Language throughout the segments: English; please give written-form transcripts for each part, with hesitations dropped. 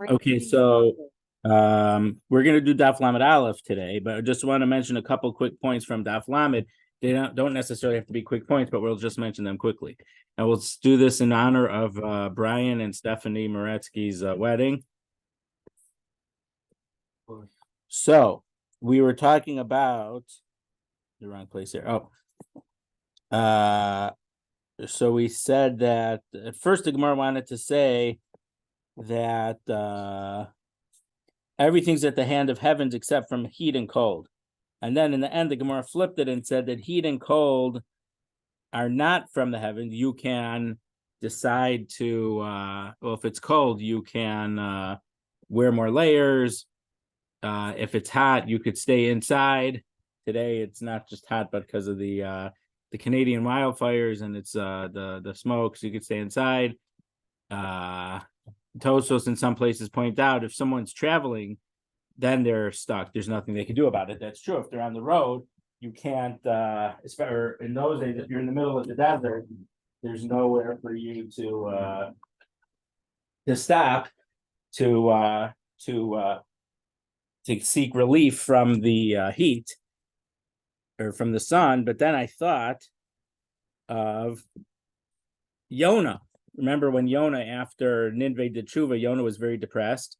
Okay, so we're gonna do Daf Lamed Aleph today, but I just want to mention a couple quick points from Daf Lamed. They don't necessarily have to be quick points, but we'll just mention them quickly. And we'll do this in honor of Brian and Stephanie Moretsky's wedding. So we were talking about the wrong place here. So we said that at first the Gemara wanted to say that everything's at the hand of heavens except from heat and cold. And then in the end, the Gemara flipped it and said that heat and cold are not from the heavens. You can decide to, well, if it's cold, you can wear more layers. If it's hot, you could stay inside. Today, it's not just hot, but because of the Canadian wildfires and it's the smoke, so you could stay inside. Tosos in some places point out if someone's traveling, then they're stuck. There's nothing they can do about it. That's true. If they're on the road, you can't. In those days, if you're in the middle of the desert, there's nowhere for you to stop to seek relief from the heat or from the sun. But then I thought of Yonah. Remember when Yonah, after Nineveh did tshuva, Yonah was very depressed.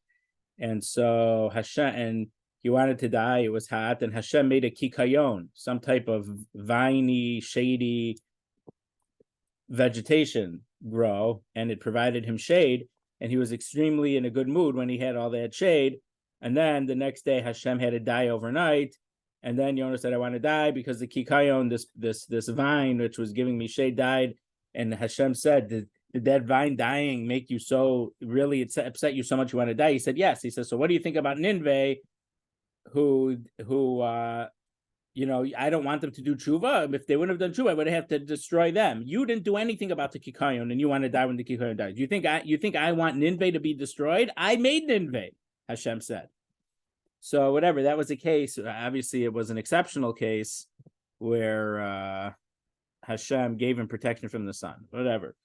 And so Hashem, and he wanted to die, it was hot, and Hashem made a kikayon, some type of viney, shady vegetation grow, and it provided him shade, and he was extremely in a good mood when he had all that shade. And then the next day Hashem had to die overnight, and then Yonah said, I want to die because the kikayon, this vine which was giving me shade, died. And Hashem said, did that vine dying make you so, really it upset you so much you want to die? He said, yes. He says, so what do you think about Nineveh, who I don't want them to do tshuva. If they wouldn't have done tshuva, I would have to destroy them. You didn't do anything about the kikayon, and you want to die when the kikayon dies. You think I want Nineveh to be destroyed? I made Nineveh, Hashem said. So whatever, that was the case. Obviously, it was an exceptional case where Hashem gave him protection from the sun. Whatever.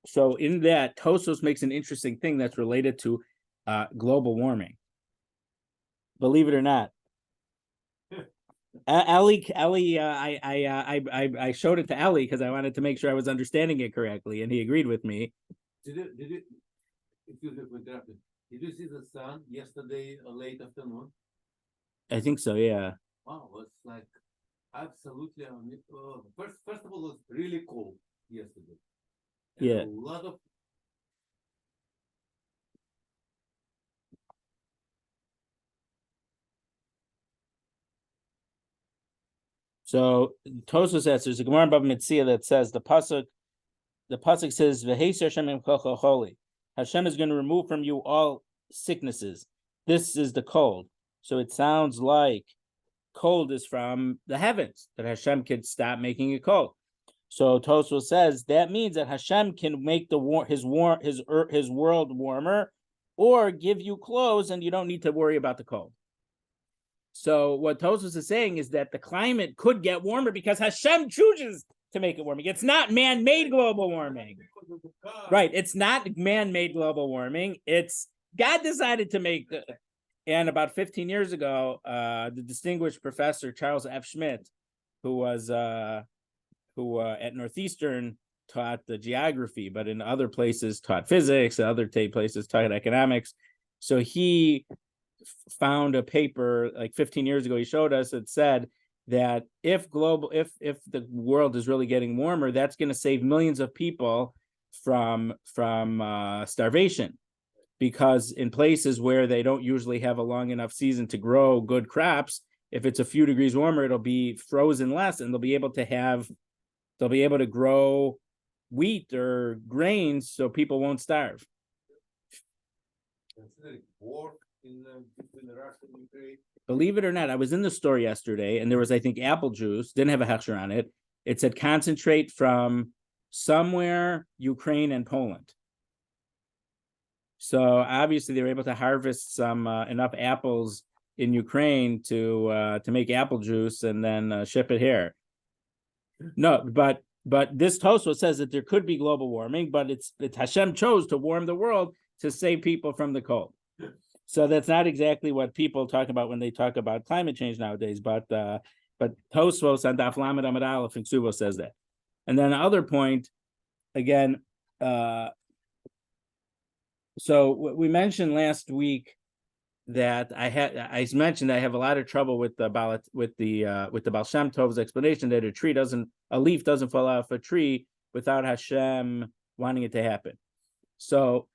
So in that, Tosos makes an interesting thing that's related to global warming. Believe it or not, Ellie, I showed it to Ellie because I wanted to make sure I was understanding it correctly, and he agreed with me. Did you see the sun yesterday late afternoon? I think so, yeah. Wow, it's like absolutely. First of all, it was really cold yesterday. And yeah. A lot of So Tosos says there's a Gemara in Bava Metzia that says the pasuk says V'heiser Hashem imchocha choli. Hashem is going to remove from you all sicknesses. This is the cold. So it sounds like cold is from the heavens, that Hashem could stop making it cold. So Tosos says that means that Hashem can make his world warmer, or give you clothes, and you don't need to worry about the cold. So what Tosos is saying is that the climate could get warmer because Hashem chooses to make it warming. It's not man-made global warming. Right. It's not man-made global warming. It's God decided to make the. And about 15 years ago, the distinguished professor Charles F. Schmidt, who at Northeastern taught the geography, but in other places taught physics, other places taught economics. So he found a paper like 15 years ago. He showed us, it said that if the world is really getting warmer, that's going to save millions of people from starvation, because in places where they don't usually have a long enough season to grow good crops, if it's a few degrees warmer, it'll be frozen less, and they'll be able to grow wheat or grains so people won't starve. Believe it or not, I was in the store yesterday, and there was, I think, apple juice, didn't have a hechsher on it. It said concentrate from somewhere, Ukraine and Poland. So obviously they were able to harvest some enough apples in Ukraine to make apple juice and then ship it here. No, but this Tosfos says that there could be global warming, but it's Hashem chose to warm the world to save people from the cold. So that's not exactly what people talk about when they talk about climate change nowadays, but Tosfos on Daf Lamed Amud Aleph in Kesuvos says that. And then the other point, again, so we mentioned last week that I mentioned I have a lot of trouble with the Baal Shem Tov's explanation that a leaf doesn't fall off a tree without Hashem wanting it to happen. So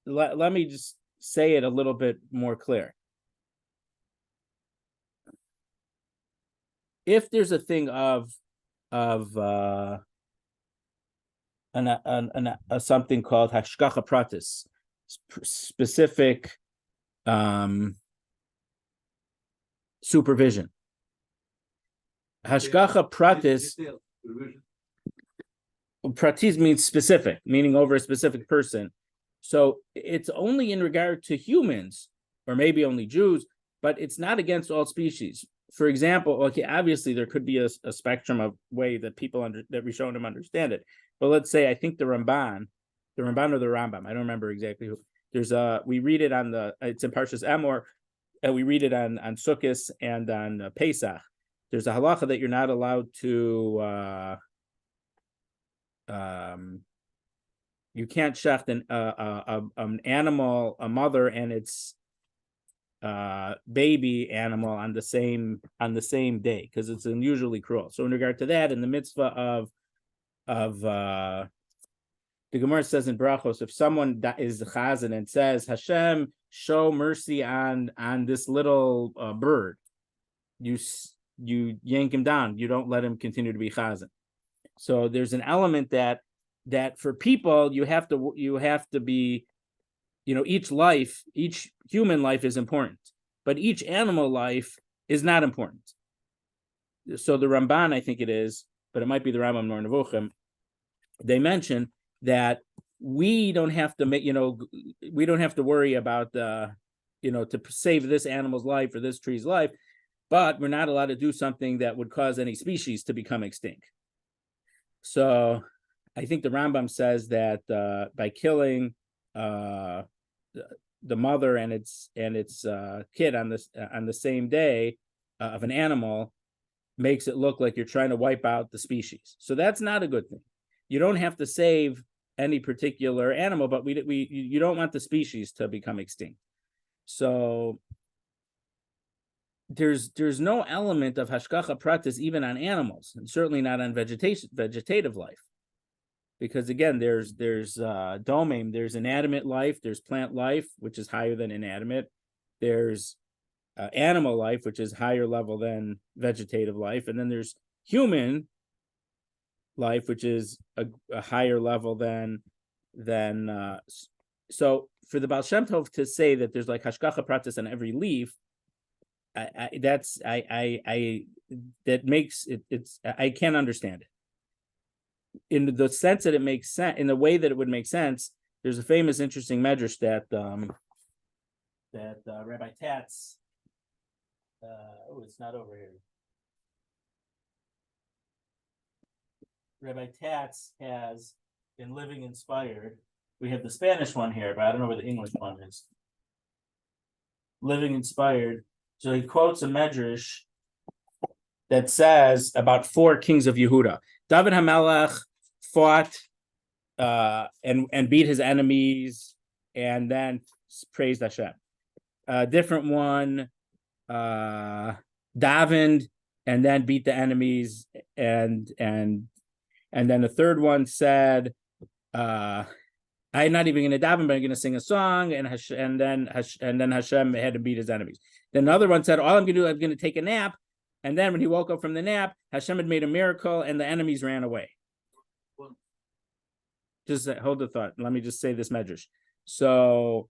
let me just say it a little bit more clear. If there's a thing of something called hashgacha pratis, specific supervision. Hashgacha pratis means specific, meaning over a specific person. So it's only in regard to humans, or maybe only Jews, but it's not against all species. For example, okay, obviously there could be a spectrum of way that people that Rishonim understand it. But let's say I think the Ramban or the Rambam, I don't remember exactly who. We read it it's in Parshas Emor, and we read it on Sukkos and on Pesach. There's a halacha that you're not allowed to you can't shecht an animal, a mother and its baby animal on the same day, because it's unusually cruel. So in regard to that, in the mitzvah of the Gemara says in Brachos, if someone is chazan and says, Hashem, show mercy on this little bird, you yank him down. You don't let him continue to be chazan. So there's an element that for people you have to be, each human life is important, but each animal life is not important. So the Ramban, I think it is, but it might be the Rambam nor Nevuchim, they mention that we don't have to we don't have to worry about to save this animal's life or this tree's life, but we're not allowed to do something that would cause any species to become extinct. So I think the Rambam says that by killing the mother and its kid on the same day of an animal makes it look like you're trying to wipe out the species. So that's not a good thing. You don't have to save any particular animal, but you don't want the species to become extinct. So there's no element of hashgacha pratis even on animals, and certainly not on vegetative life, because again, there's domem, there's inanimate life, there's plant life, which is higher than inanimate, there's animal life, which is higher level than vegetative life, and then there's human life, which is a higher level than so for the Baal Shem Tov to say that there's like hashgacha pratis on every leaf, I can't understand it in the sense that it makes sense, in the way that it would make sense. There's a famous interesting medrash that Rabbi Tatz it's not over here. Rabbi Tatz has been Living Inspired. We have the Spanish one here, but I don't know where the English one is. Living Inspired. So he quotes a medrash that says about 4 kings of Yehuda. David HaMelech fought and beat his enemies and then praised Hashem. A different one, davened and then beat the enemies, and then the third one said, I'm not even going to daven, but I'm going to sing a song, and then Hashem had to beat his enemies. Then another one said, all I'm going to do, I'm going to take a nap, and then when he woke up from the nap, Hashem had made a miracle, and the enemies ran away. Just hold the thought. Let me just say this medrash. So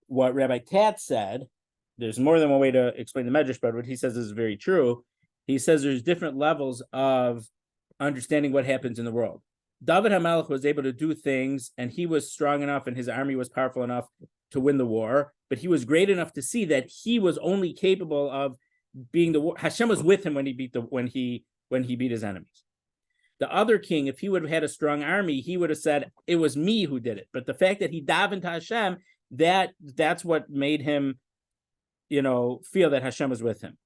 what Rabbi Tatz said, there's more than one way to explain the medrash, but what he says is very true. He says there's different levels of understanding what happens in the world. David HaMelech was able to do things, and he was strong enough, and his army was powerful enough to win the war. But he was great enough to see that he was only capable of being the war. Hashem was with him when he beat his enemies. The other king, if he would have had a strong army, he would have said it was me who did it. But the fact that he davened to Hashem, that's what made him, feel that Hashem was with him.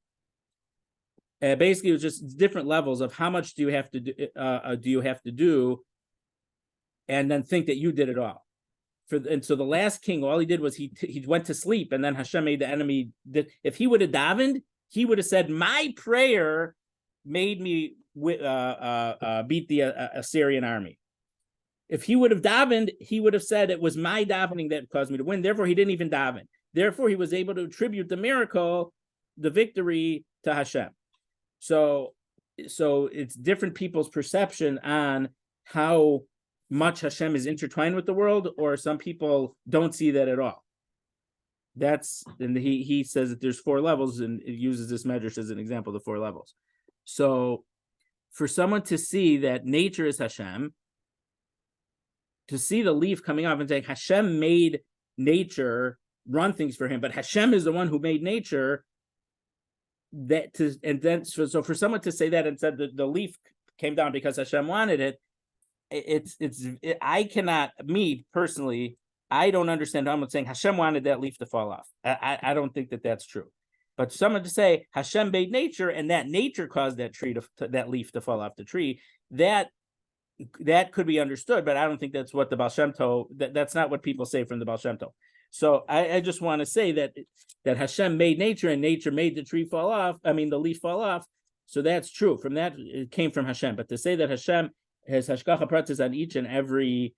Basically, it was just different levels of how much do you have to do, and then think that you did it all. And so the last king, all he did was he went to sleep, and then Hashem made the enemy. If he would have davened, he would have said, "My prayer made me beat the Assyrian army." If he would have davened, he would have said it was my davening that caused me to win. Therefore, he didn't even daven. Therefore, he was able to attribute the miracle, the victory, to Hashem. So it's different people's perception on how much Hashem is intertwined with the world, or some people don't see that at all. And he says that there's 4 levels, and it uses this medrash as an example of the 4 levels. So for someone to see that nature is Hashem, to see the leaf coming off and saying Hashem made nature run things for him, but Hashem is the one who made nature. So for someone to say that and said that the leaf came down because Hashem wanted it, I cannot, me personally, I don't understand how I'm saying Hashem wanted that leaf to fall off. I don't think that that's true. But someone to say Hashem made nature and that nature caused that tree that leaf to fall off the tree, that could be understood, but I don't think that's what the Baal Shem Tov, that's not what people say from the Baal Shem Tov. So I just want to say that Hashem made nature and nature made the leaf fall off. So that's true. From that, it came from Hashem. But to say that Hashem has hashgacha pratis on each and every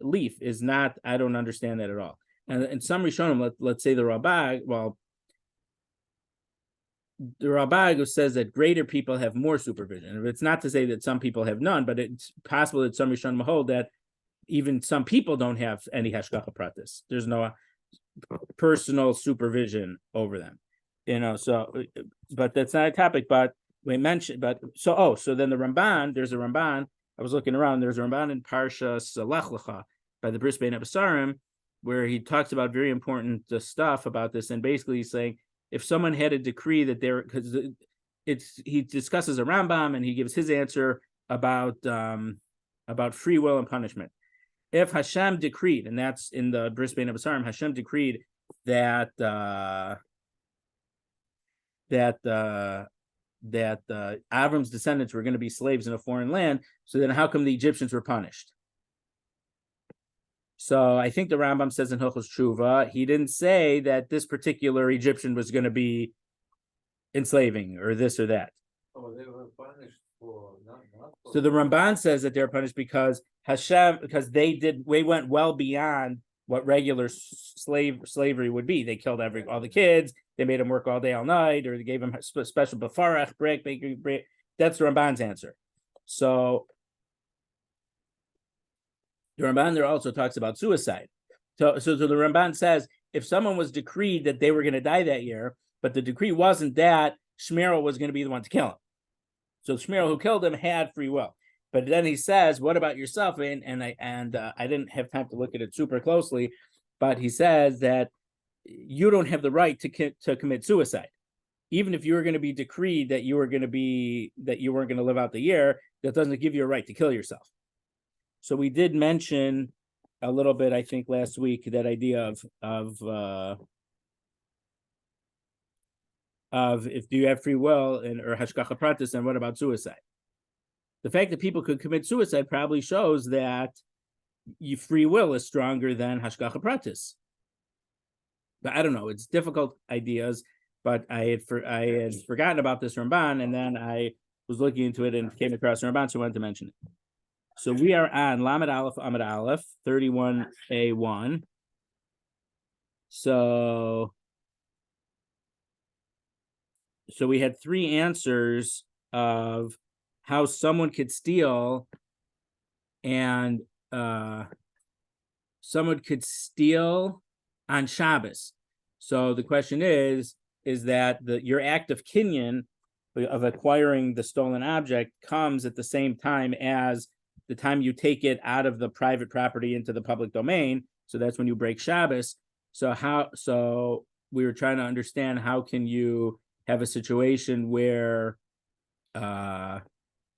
leaf is not, I don't understand that at all. And some Rishonim, let's say the Rabbi, the Rabbi says that greater people have more supervision. It's not to say that some people have none, but it's possible that some Rishonim hold that even some people don't have any hashgacha pratis. There's no personal supervision over them, so, but that's not a topic, but we mentioned, so then the Ramban, there's a Ramban, I was looking around, there's a Ramban in Parshas Lech Lecha by the Bris Bein Abasarim, where he talks about very important stuff about this, and basically he's saying, if someone had a decree that because he discusses a Rambam, and he gives his answer about free will and punishment. If Hashem decreed, and that's in the Bris Bein Abasarim, Hashem decreed that Avram's descendants were going to be slaves in a foreign land, so then how come the Egyptians were punished? So I think the Rambam says in Hilchos Tshuva, he didn't say that this particular Egyptian was going to be enslaving or this or that. Oh, they were punished for So the Ramban says that they're punished because they went well beyond what regular slavery would be. They killed all the kids. They made them work all day, all night, or they gave them special bafarach, break. That's the Ramban's answer. So the Ramban there also talks about suicide. So the Ramban says if someone was decreed that they were going to die that year, but the decree wasn't that Shmuel was going to be the one to kill him. So Shmuel, who killed him, had free will. But then he says, "What about yourself?" And I didn't have time to look at it super closely, but he says that you don't have the right to commit suicide, even if you were going to be decreed that you weren't going to live out the year. That doesn't give you a right to kill yourself. So we did mention a little bit, I think, last week, that idea of if do you have free will or hashgacha pratis, and what about suicide? The fact that people could commit suicide probably shows that free will is stronger than hashgacha pratis. But I don't know. It's difficult ideas. But I had forgotten about this Ramban, and then I was looking into it and came across Ramban, so I wanted to mention it. So we are on Lamed Aleph Amud Aleph 31a1. So we had 3 answers of how someone could steal, and someone could steal on Shabbos. So the question is that your act of kinyan, of acquiring the stolen object, comes at the same time as the time you take it out of the private property into the public domain. So that's when you break Shabbos. So we were trying to understand, how can you have a situation where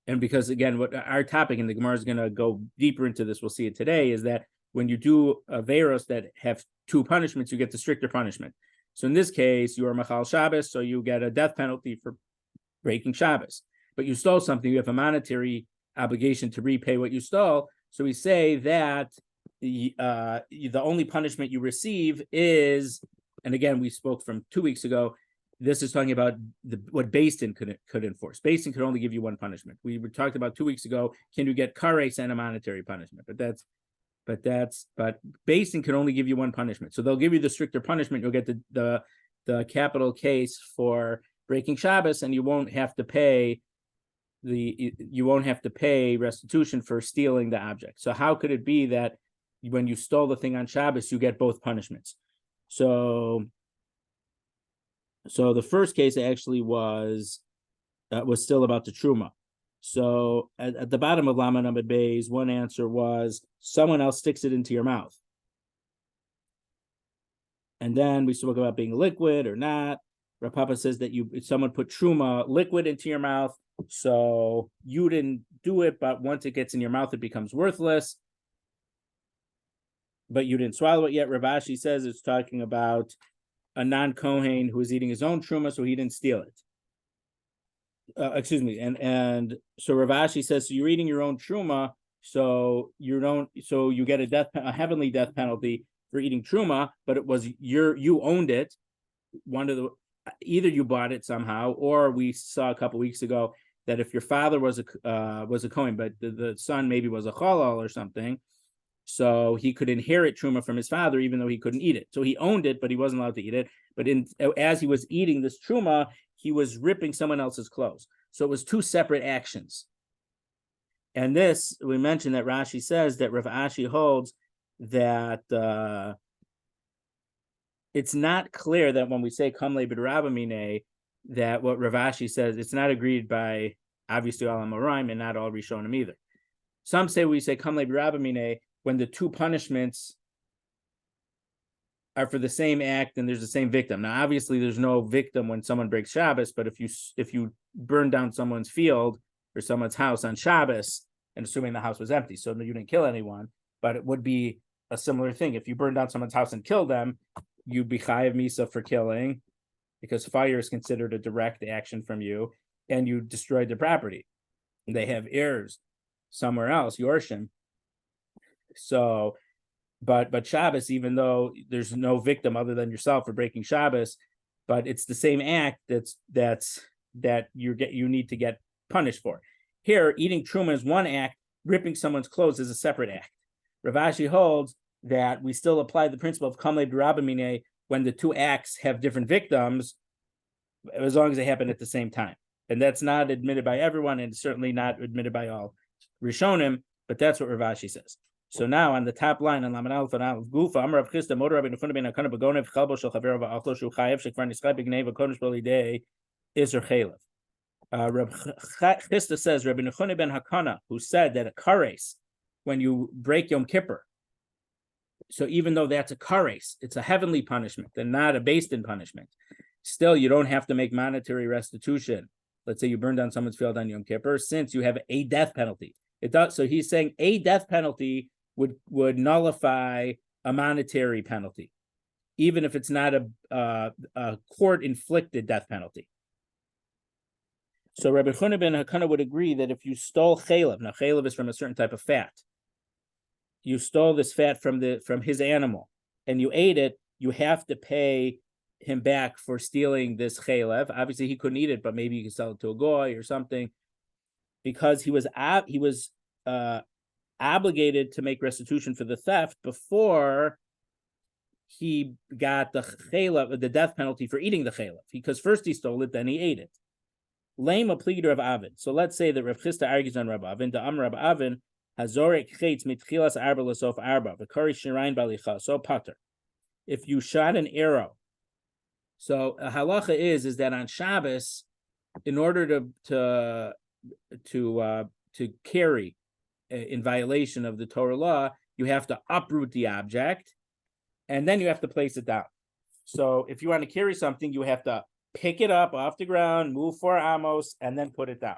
And because again, what our topic, and the Gemara is going to go deeper into this, we'll see it today, is that when you do averos that have two punishments, you get the stricter punishment. So in this case, you are machal Shabbos, so you get a death penalty for breaking Shabbos. But you stole something, you have a monetary obligation to repay what you stole. So we say that the only punishment you receive is, and again, we spoke from 2 weeks ago, this is talking about what Beis Din could enforce. Beis Din could only give you one punishment. We talked about 2 weeks ago, can you get kares and a monetary punishment? But Beis Din can only give you one punishment. So they'll give you the stricter punishment. You'll get the capital case for breaking Shabbos, and you won't have to pay restitution for stealing the object. So how could it be that when you stole the thing on Shabbos, you get both punishments? So the first case actually was still about the truma. So at the bottom of Lama Namad Beis, one answer was someone else sticks it into your mouth. And then we spoke about being liquid or not. Rav Papa says that someone put truma liquid into your mouth, so you didn't do it, but once it gets in your mouth, it becomes worthless. But you didn't swallow it yet. Rav Ashi says it's talking about a non-Kohen who was eating his own truma, so he didn't steal it. And so Rav Ashi says, so you're eating your own truma, so you get a heavenly death penalty for eating truma, but it was you owned it. Either you bought it somehow, or we saw a couple weeks ago that if your father was a Kohen, but the son maybe was a chalal or something, so he could inherit truma from his father, even though he couldn't eat it. So he owned it, but he wasn't allowed to eat it. But as he was eating this truma, he was ripping someone else's clothes. So it was two separate actions. And this, we mentioned that Rashi says that Rav Ashi holds that it's not clear that when we say kamle b'drabamine, that what Rav Ashi says, it's not agreed by obviously all Amoraim and not all Rishonim either. Some say we say kamle b'drabamine when the two punishments are for the same act and there's the same victim. Now, obviously, there's no victim when someone breaks Shabbos, but if you burn down someone's field or someone's house on Shabbos, and assuming the house was empty, so you didn't kill anyone, but it would be a similar thing. If you burn down someone's house and kill them, you'd be chayav misa for killing, because fire is considered a direct action from you, and you destroyed the property. And they have heirs somewhere else, Yorshim. So, but Shabbos, even though there's no victim other than yourself for breaking Shabbos, but it's the same act that you need to get punished for. Here, eating truma is one act, ripping someone's clothes is a separate act. Rav Ashi holds that we still apply the principle of kamle b'drabamine when the two acts have different victims, as long as they happen at the same time. And that's not admitted by everyone, and certainly not admitted by all Rishonim, but that's what Rav Ashi says. So now on the top line on Lamed Aleph and Aleph Gufa, Amar Rav Chisda Moder Rabbi Nechuna ben Hakana Begonev Chalbo Shel Chaver Va'achlo Shu Chayev Shekvar Nischai B'Gnei V'Kodesh B'Lidei Iser Chalev. Rav Chisda says Rabbi Nechuna ben Hakana, who said that a kares, when you break Yom Kippur, so even though that's a kares, it's a heavenly punishment and not a Beis Din punishment, still you don't have to make monetary restitution. Let's say you burn down someone's field on Yom Kippur, since you have a death penalty. It does. So he's saying a death penalty would nullify a monetary penalty, even if it's not a court-inflicted death penalty. So Rabbi Chuna ben Hakana would agree that if you stole chalev, now chalev is from a certain type of fat, you stole this fat from his animal and you ate it, you have to pay him back for stealing this chalev. Obviously, he couldn't eat it, but maybe you could sell it to a goy or something, because he was obligated to make restitution for the theft before he got the death penalty for eating the chalev. Because first he stole it, then he ate it. Lema pleader of Avin. So let's say that Rav Chisda argues on Rav Avin. The Am Rav Avin hazorek chetz mitchilas arba lasof arba v'kari shirayin balicha so pater. If you shot an arrow, so a halacha is that on Shabbos, in order to carry in violation of the Torah law, you have to uproot the object, and then you have to place it down. So if you want to carry something, you have to pick it up off the ground, move 4 amos, and then put it down.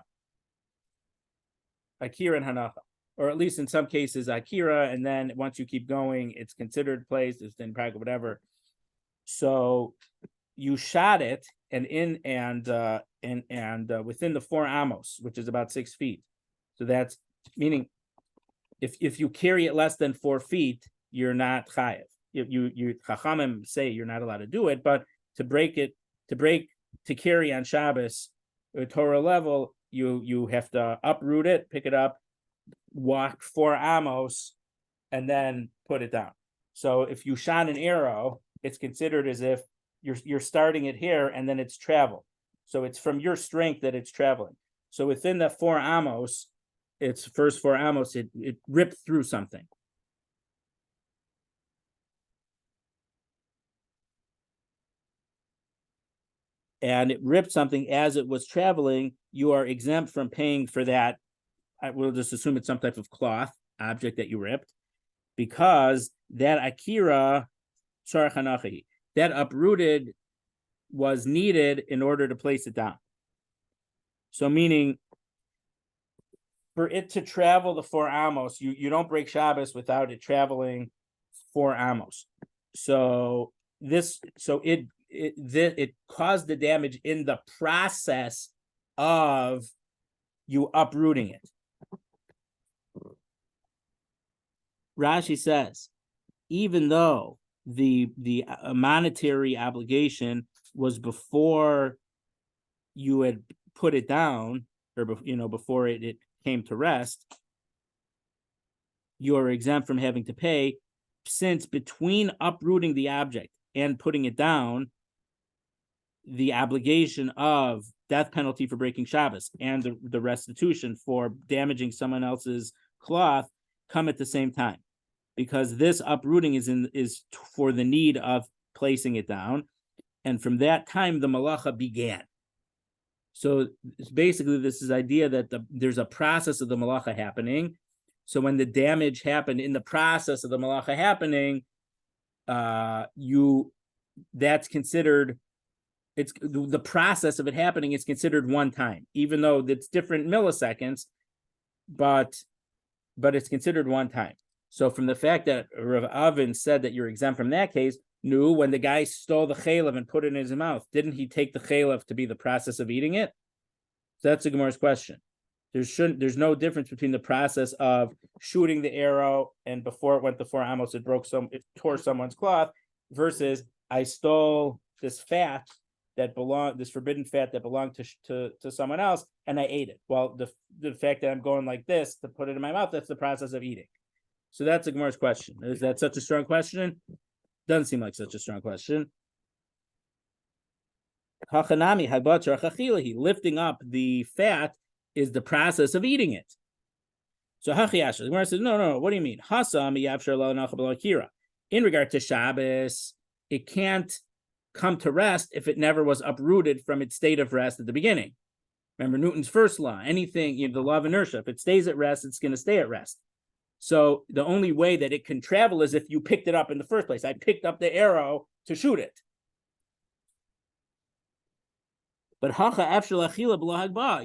Akira and Hanacha, or at least in some cases Akira, and then once you keep going, it's considered placed, it's in practice, whatever. So you shot it, and within the 4 amos, which is about 6 feet. So that's meaning if you carry it less than 4 feet, you're not chayev. You Chachamim say you're not allowed to do it, but to carry on Shabbos, Torah level, you have to uproot it, pick it up, walk 4 amos, and then put it down. So if you shot an arrow, it's considered as if you're starting it here and then it's travel. So it's from your strength that it's traveling. So within the 4 amos, its first 4 amos, it ripped through something. And it ripped something as it was traveling, you are exempt from paying for that. I will just assume it's some type of cloth object that you ripped, because that akira, that uprooted was needed in order to place it down. So meaning, for it to travel the 4 amos, you don't break Shabbos without it traveling 4 amos. So it caused the damage in the process of you uprooting it. Rashi says, even though the monetary obligation was before you had put it down, or before it came to rest, you are exempt from having to pay, since between uprooting the object and putting it down, the obligation of death penalty for breaking Shabbos and the restitution for damaging someone else's cloth come at the same time, because this uprooting is for the need of placing it down, and from that time the melacha began. So basically, this is idea that there's a process of the melacha happening. So when the damage happened in the process of the melacha happening, that's considered. It's the process of it happening is considered one time, even though it's different milliseconds, but it's considered one time. So from the fact that Rav Avin said that you're exempt from that case, when the guy stole the chaylev and put it in his mouth, didn't he take the chaylev to be the process of eating it? So that's the Gemara's question. There's no difference between the process of shooting the arrow and before it went to 4 amos, it tore someone's cloth, versus I stole this forbidden fat that belonged to someone else, and I ate it. Well, the fact that I'm going like this to put it in my mouth, that's the process of eating. So that's the Gemara's question. Is that such a strong question? Doesn't seem like such a strong question. Lifting up the fat is the process of eating it. So Hachiyash, the Gemara says, no. What do you mean? In regard to Shabbos, it can't come to rest if it never was uprooted from its state of rest at the beginning. Remember Newton's first law, anything, the law of inertia, if it stays at rest, it's going to stay at rest. So the only way that it can travel is if you picked it up in the first place. I picked up the arrow to shoot it. But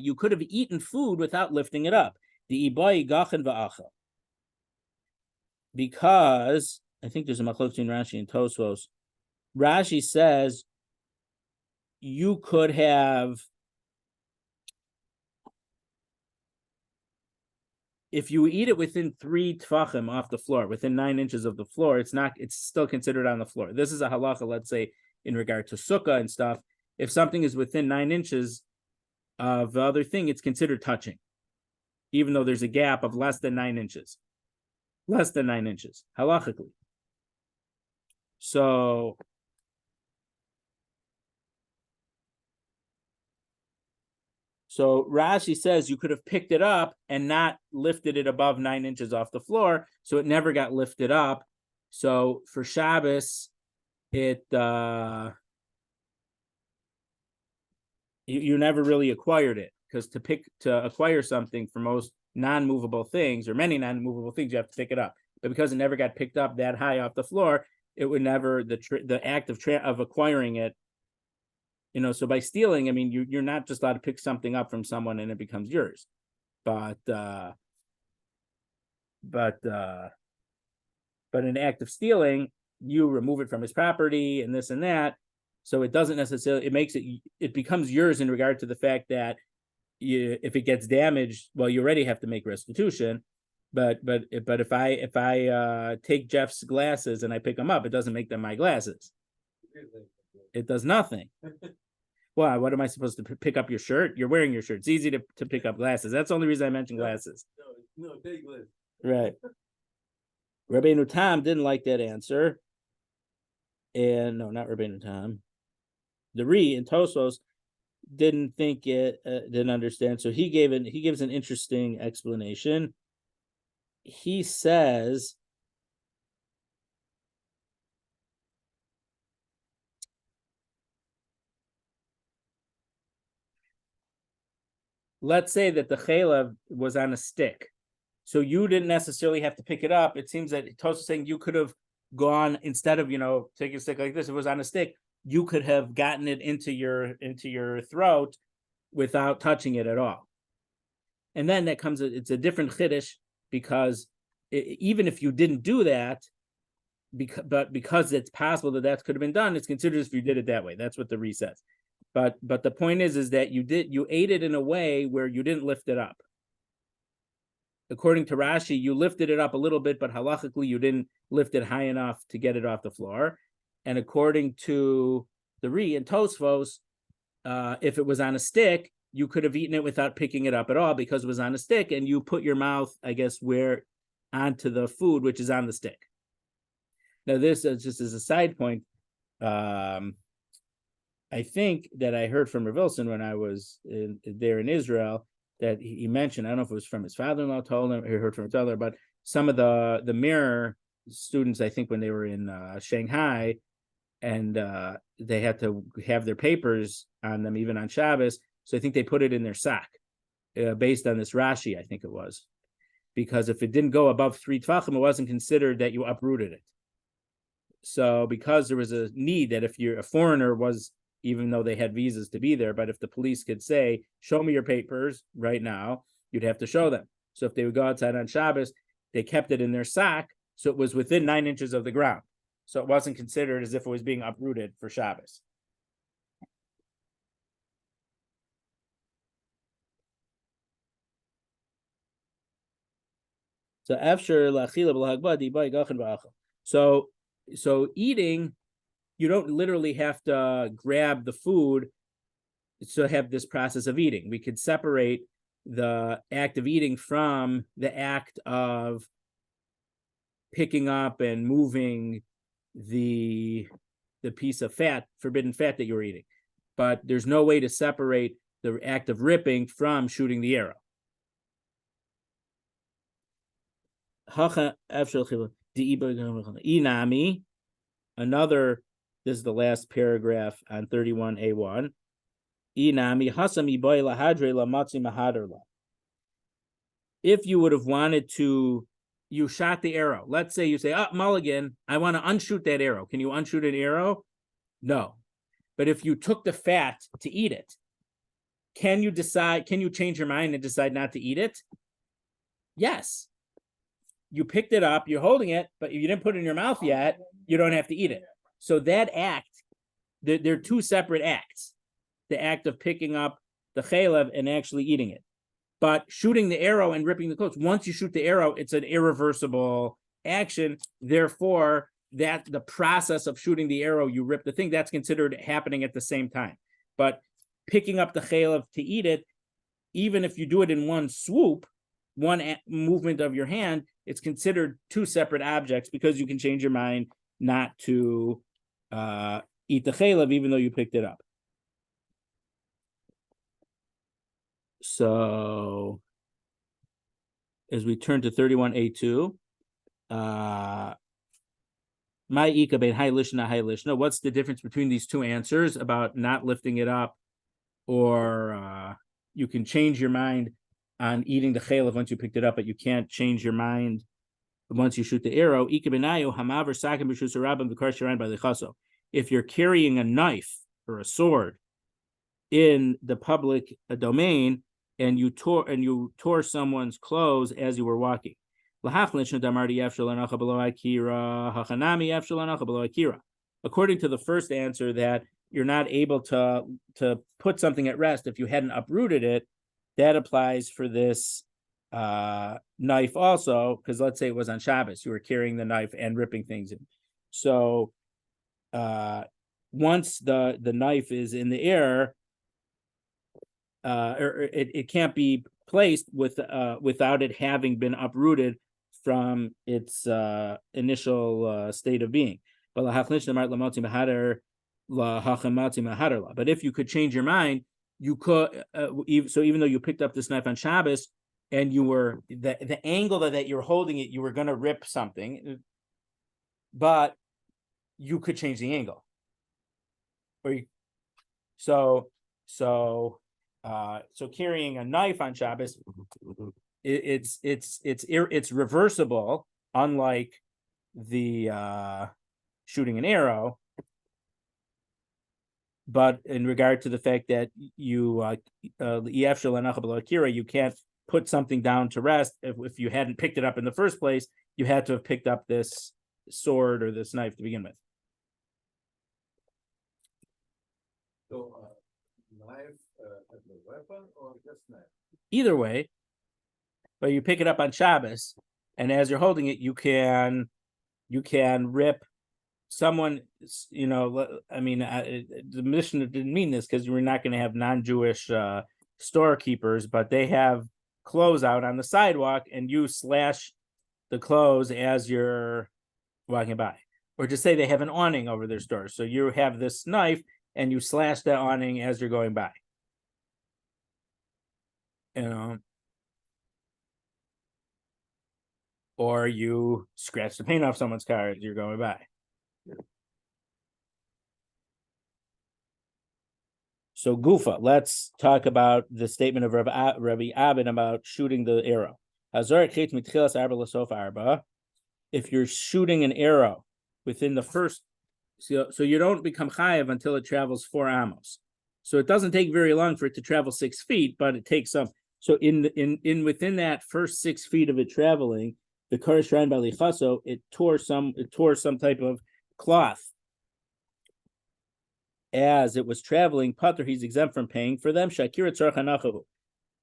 you could have eaten food without lifting it up. Because I think there's a machlokes between Rashi and Tosfos. Rashi says you could have, if you eat it within 3 tfachim off the floor, within 9 inches of the floor, it's still considered on the floor. This is a halacha, let's say, in regard to sukkah and stuff. If something is within 9 inches of the other thing, it's considered touching, even though there's a gap of less than 9 inches. Less than 9 inches, halachically. So Rashi says you could have picked it up and not lifted it above 9 inches off the floor, so it never got lifted up. So for Shabbos, you never really acquired it, because to acquire something for most non-movable things, or many non-movable things, you have to pick it up. But because it never got picked up that high off the floor, it would never, the act of acquiring it, so by stealing, I mean, you're not just allowed to pick something up from someone and it becomes yours. But an act of stealing, you remove it from his property and this and that. So it doesn't necessarily, it becomes yours in regard to the fact that if it gets damaged, well, you already have to make restitution. But if I take Jeff's glasses and I pick them up, it doesn't make them my glasses. It does nothing. Well, what am I supposed to pick up your shirt? You're wearing your shirt. It's easy to pick up glasses. That's the only reason I mentioned glasses. No, take glasses. Right. Rabbeinu Tam didn't like that answer. And no, not Rabbeinu Tam. The Re in Tosfos didn't think it, didn't understand. So he gives an interesting explanation. He says, let's say that the chaylev was on a stick. So you didn't necessarily have to pick it up. It seems that Tosfos is saying you could have gone, instead of, taking a stick like this, if it was on a stick, you could have gotten it into your throat without touching it at all. And then it's a different chiddush, because even if you didn't do that, because it's possible that could have been done, it's considered as if you did it that way. That's what the Re says. But the point is that you ate it in a way where you didn't lift it up. According to Rashi, you lifted it up a little bit, but halachically you didn't lift it high enough to get it off the floor. And according to the Re and Tosfos, if it was on a stick, you could have eaten it without picking it up at all because it was on a stick, and you put your mouth, I guess, onto the food, which is on the stick. Now, this is just as a side point. I think that I heard from Rav Wilson when I was there in Israel, that he mentioned, I don't know if it was from his father-in-law told him, or he heard from his other, but some of the mirror students, I think when they were in Shanghai, and they had to have their papers on them, even on Shabbos, so I think they put it in their sock, based on this Rashi, I think it was. Because if it didn't go above 3 tvachim, it wasn't considered that you uprooted it. So because there was a need that if you're a foreigner was, even though they had visas to be there, but if the police could say, show me your papers right now, you'd have to show them. So if they would go outside on Shabbos, they kept it in their sock, so it was within 9 inches of the ground. So it wasn't considered as if it was being uprooted for Shabbos. So eating, you don't literally have to grab the food to have this process of eating. We could separate the act of eating from the act of picking up and moving the piece of fat, forbidden fat that you're eating. But there's no way to separate the act of ripping from shooting the arrow. Inami, another, this is the last paragraph on 31A1. Inami hasami boy lahadre la matzi mahaderla. If you would have wanted to, you shot the arrow. Let's say you say, Mulligan, I want to unshoot that arrow. Can you unshoot an arrow? No. But if you took the fat to eat it, can you change your mind and decide not to eat it? Yes. You picked it up, you're holding it, but if you didn't put it in your mouth yet, you don't have to eat it. So that act, they're two separate acts. The act of picking up the chaylev and actually eating it. But shooting the arrow and ripping the clothes, once you shoot the arrow, it's an irreversible action. Therefore, that the process of shooting the arrow, you rip the thing, that's considered happening at the same time. But picking up the chaylev to eat it, even if you do it in one swoop, one movement of your hand, it's considered two separate objects, because you can change your mind not to eat the chaylev even though you picked it up. So as we turn to 31A2, what's the difference between these two answers about not lifting it up, or you can change your mind on eating the chaylev once you picked it up, but you can't change your mind once you shoot the arrow? If you're carrying a knife or a sword in the public domain, and you tore someone's clothes as you were walking, According to the first answer, that you're not able to put something at rest if you hadn't uprooted it, that applies for this knife also, because let's say it was on Shabbos, you were carrying the knife and ripping things in. So once the knife is in the air, or it can't be placed without it having been uprooted from its initial state of being. But if you could change your mind, you could. So even though you picked up this knife on Shabbos and you were the angle that you were holding it, you were going to rip something, but you could change the angle. So carrying a knife on Shabbos, it's reversible, unlike the shooting an arrow. But in regard to the fact that you can't put something down to rest if you hadn't picked it up in the first place, you had to have picked up this sword or this knife to begin with. So, knife as a weapon or just knife? Either way, but you pick it up on Shabbos, and as you're holding it, you can rip someone. I mean, the Mishnah didn't mean this because we're not going to have non-Jewish storekeepers, but they have clothes out on the sidewalk, and you slash the clothes as you're walking by, or just say they have an awning over their store, so you have this knife and you slash that awning as you're going by. Or you scratch the paint off someone's car as you're going by. So Gufa, let's talk about the statement of Rabbi Abin about shooting the arrow. If you're shooting an arrow within the first, so you don't become chayav until it travels 4 amos. So it doesn't take very long for it to travel 6 feet, but it takes some. So in within that first 6 feet of it traveling, the Koresh Ryan Balichaso, it tore some type of cloth. As it was traveling, Pater, he's exempt from paying for them. Shakira Tzarchanachahu.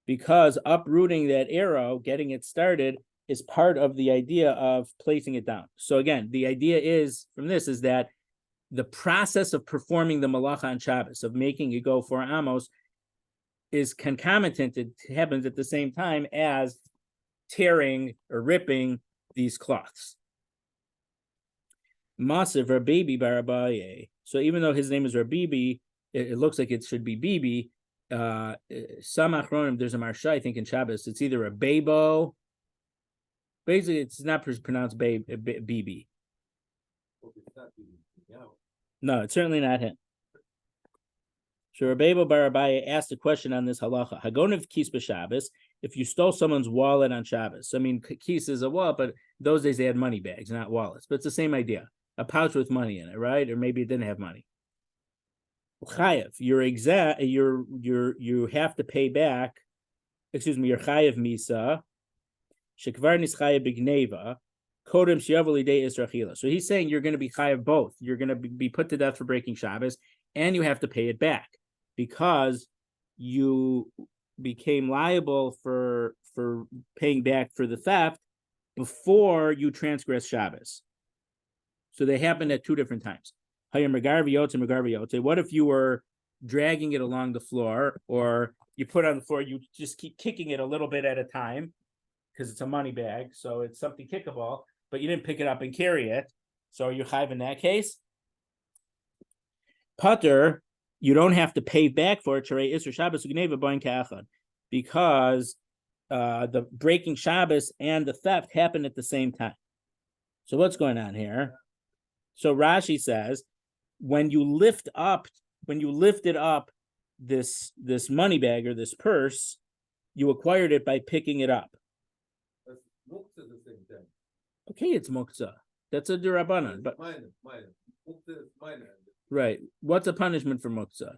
Because uprooting that arrow, getting it started, is part of the idea of placing it down. So again, the idea is from this is that the process of performing the melacha on Shabbos, of making it go 4 amos, is concomitant. It happens at the same time as tearing or ripping these cloths. Masiv Rabbi Barabaye. So even though his name is Rabbi, it looks like it should be Bibi. Some achronim, there's a marsha, I think in Shabbos, it's either a Bebo. Basically, it's not pronounced Bibi. No, it's certainly not him. So Rabbeinu Barabai asked a question on this halacha. Hagonev kis b'Shabbos. If you stole someone's wallet on Shabbos, I mean, kis is a wallet, but those days they had money bags, not wallets. But it's the same idea. A pouch with money in it, right? Or maybe it didn't have money. Chayev, you have to pay back. Excuse me, your chayev misa. Shekvar nischayev b'gneva. Kodem shiavoli de israchila. So he's saying you're going to be chayev both. You're going to be put to death for breaking Shabbos, and you have to pay it back because you became liable for paying back for the theft before you transgress Shabbos. So they happened at 2 different times. What if you were dragging it along the floor, or you put it on the floor, you just keep kicking it a little bit at a time because it's a money bag, so it's something kickable, but you didn't pick it up and carry it. So are you chayiv in that case? Pater, you don't have to pay back for it because the breaking Shabbos and the theft happened at the same time. So what's going on here? So Rashi says, when you lifted up this money bag or this purse, you acquired it by picking it up. That's muktzah the same thing. Okay, it's muktzah. That's a durabanan, but minor. Muktzah is minor. Right. What's a punishment for muktzah?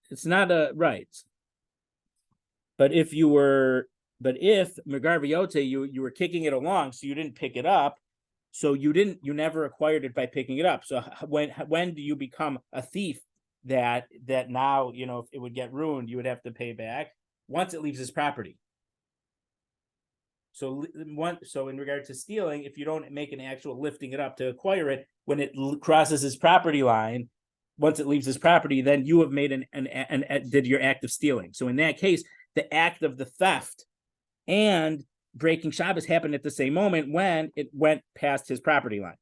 It's not a right. But if you were But if Megarviote, you were kicking it along, so you didn't pick it up, so you never acquired it by picking it up. So when do you become a thief that now, if it would get ruined, you would have to pay back once it leaves his property. So in regard to stealing, if you don't make an actual lifting it up to acquire it, when it crosses his property line, once it leaves his property, then you have made did your act of stealing. So in that case, the act of the theft and breaking Shabbos happened at the same moment when it went past his property line.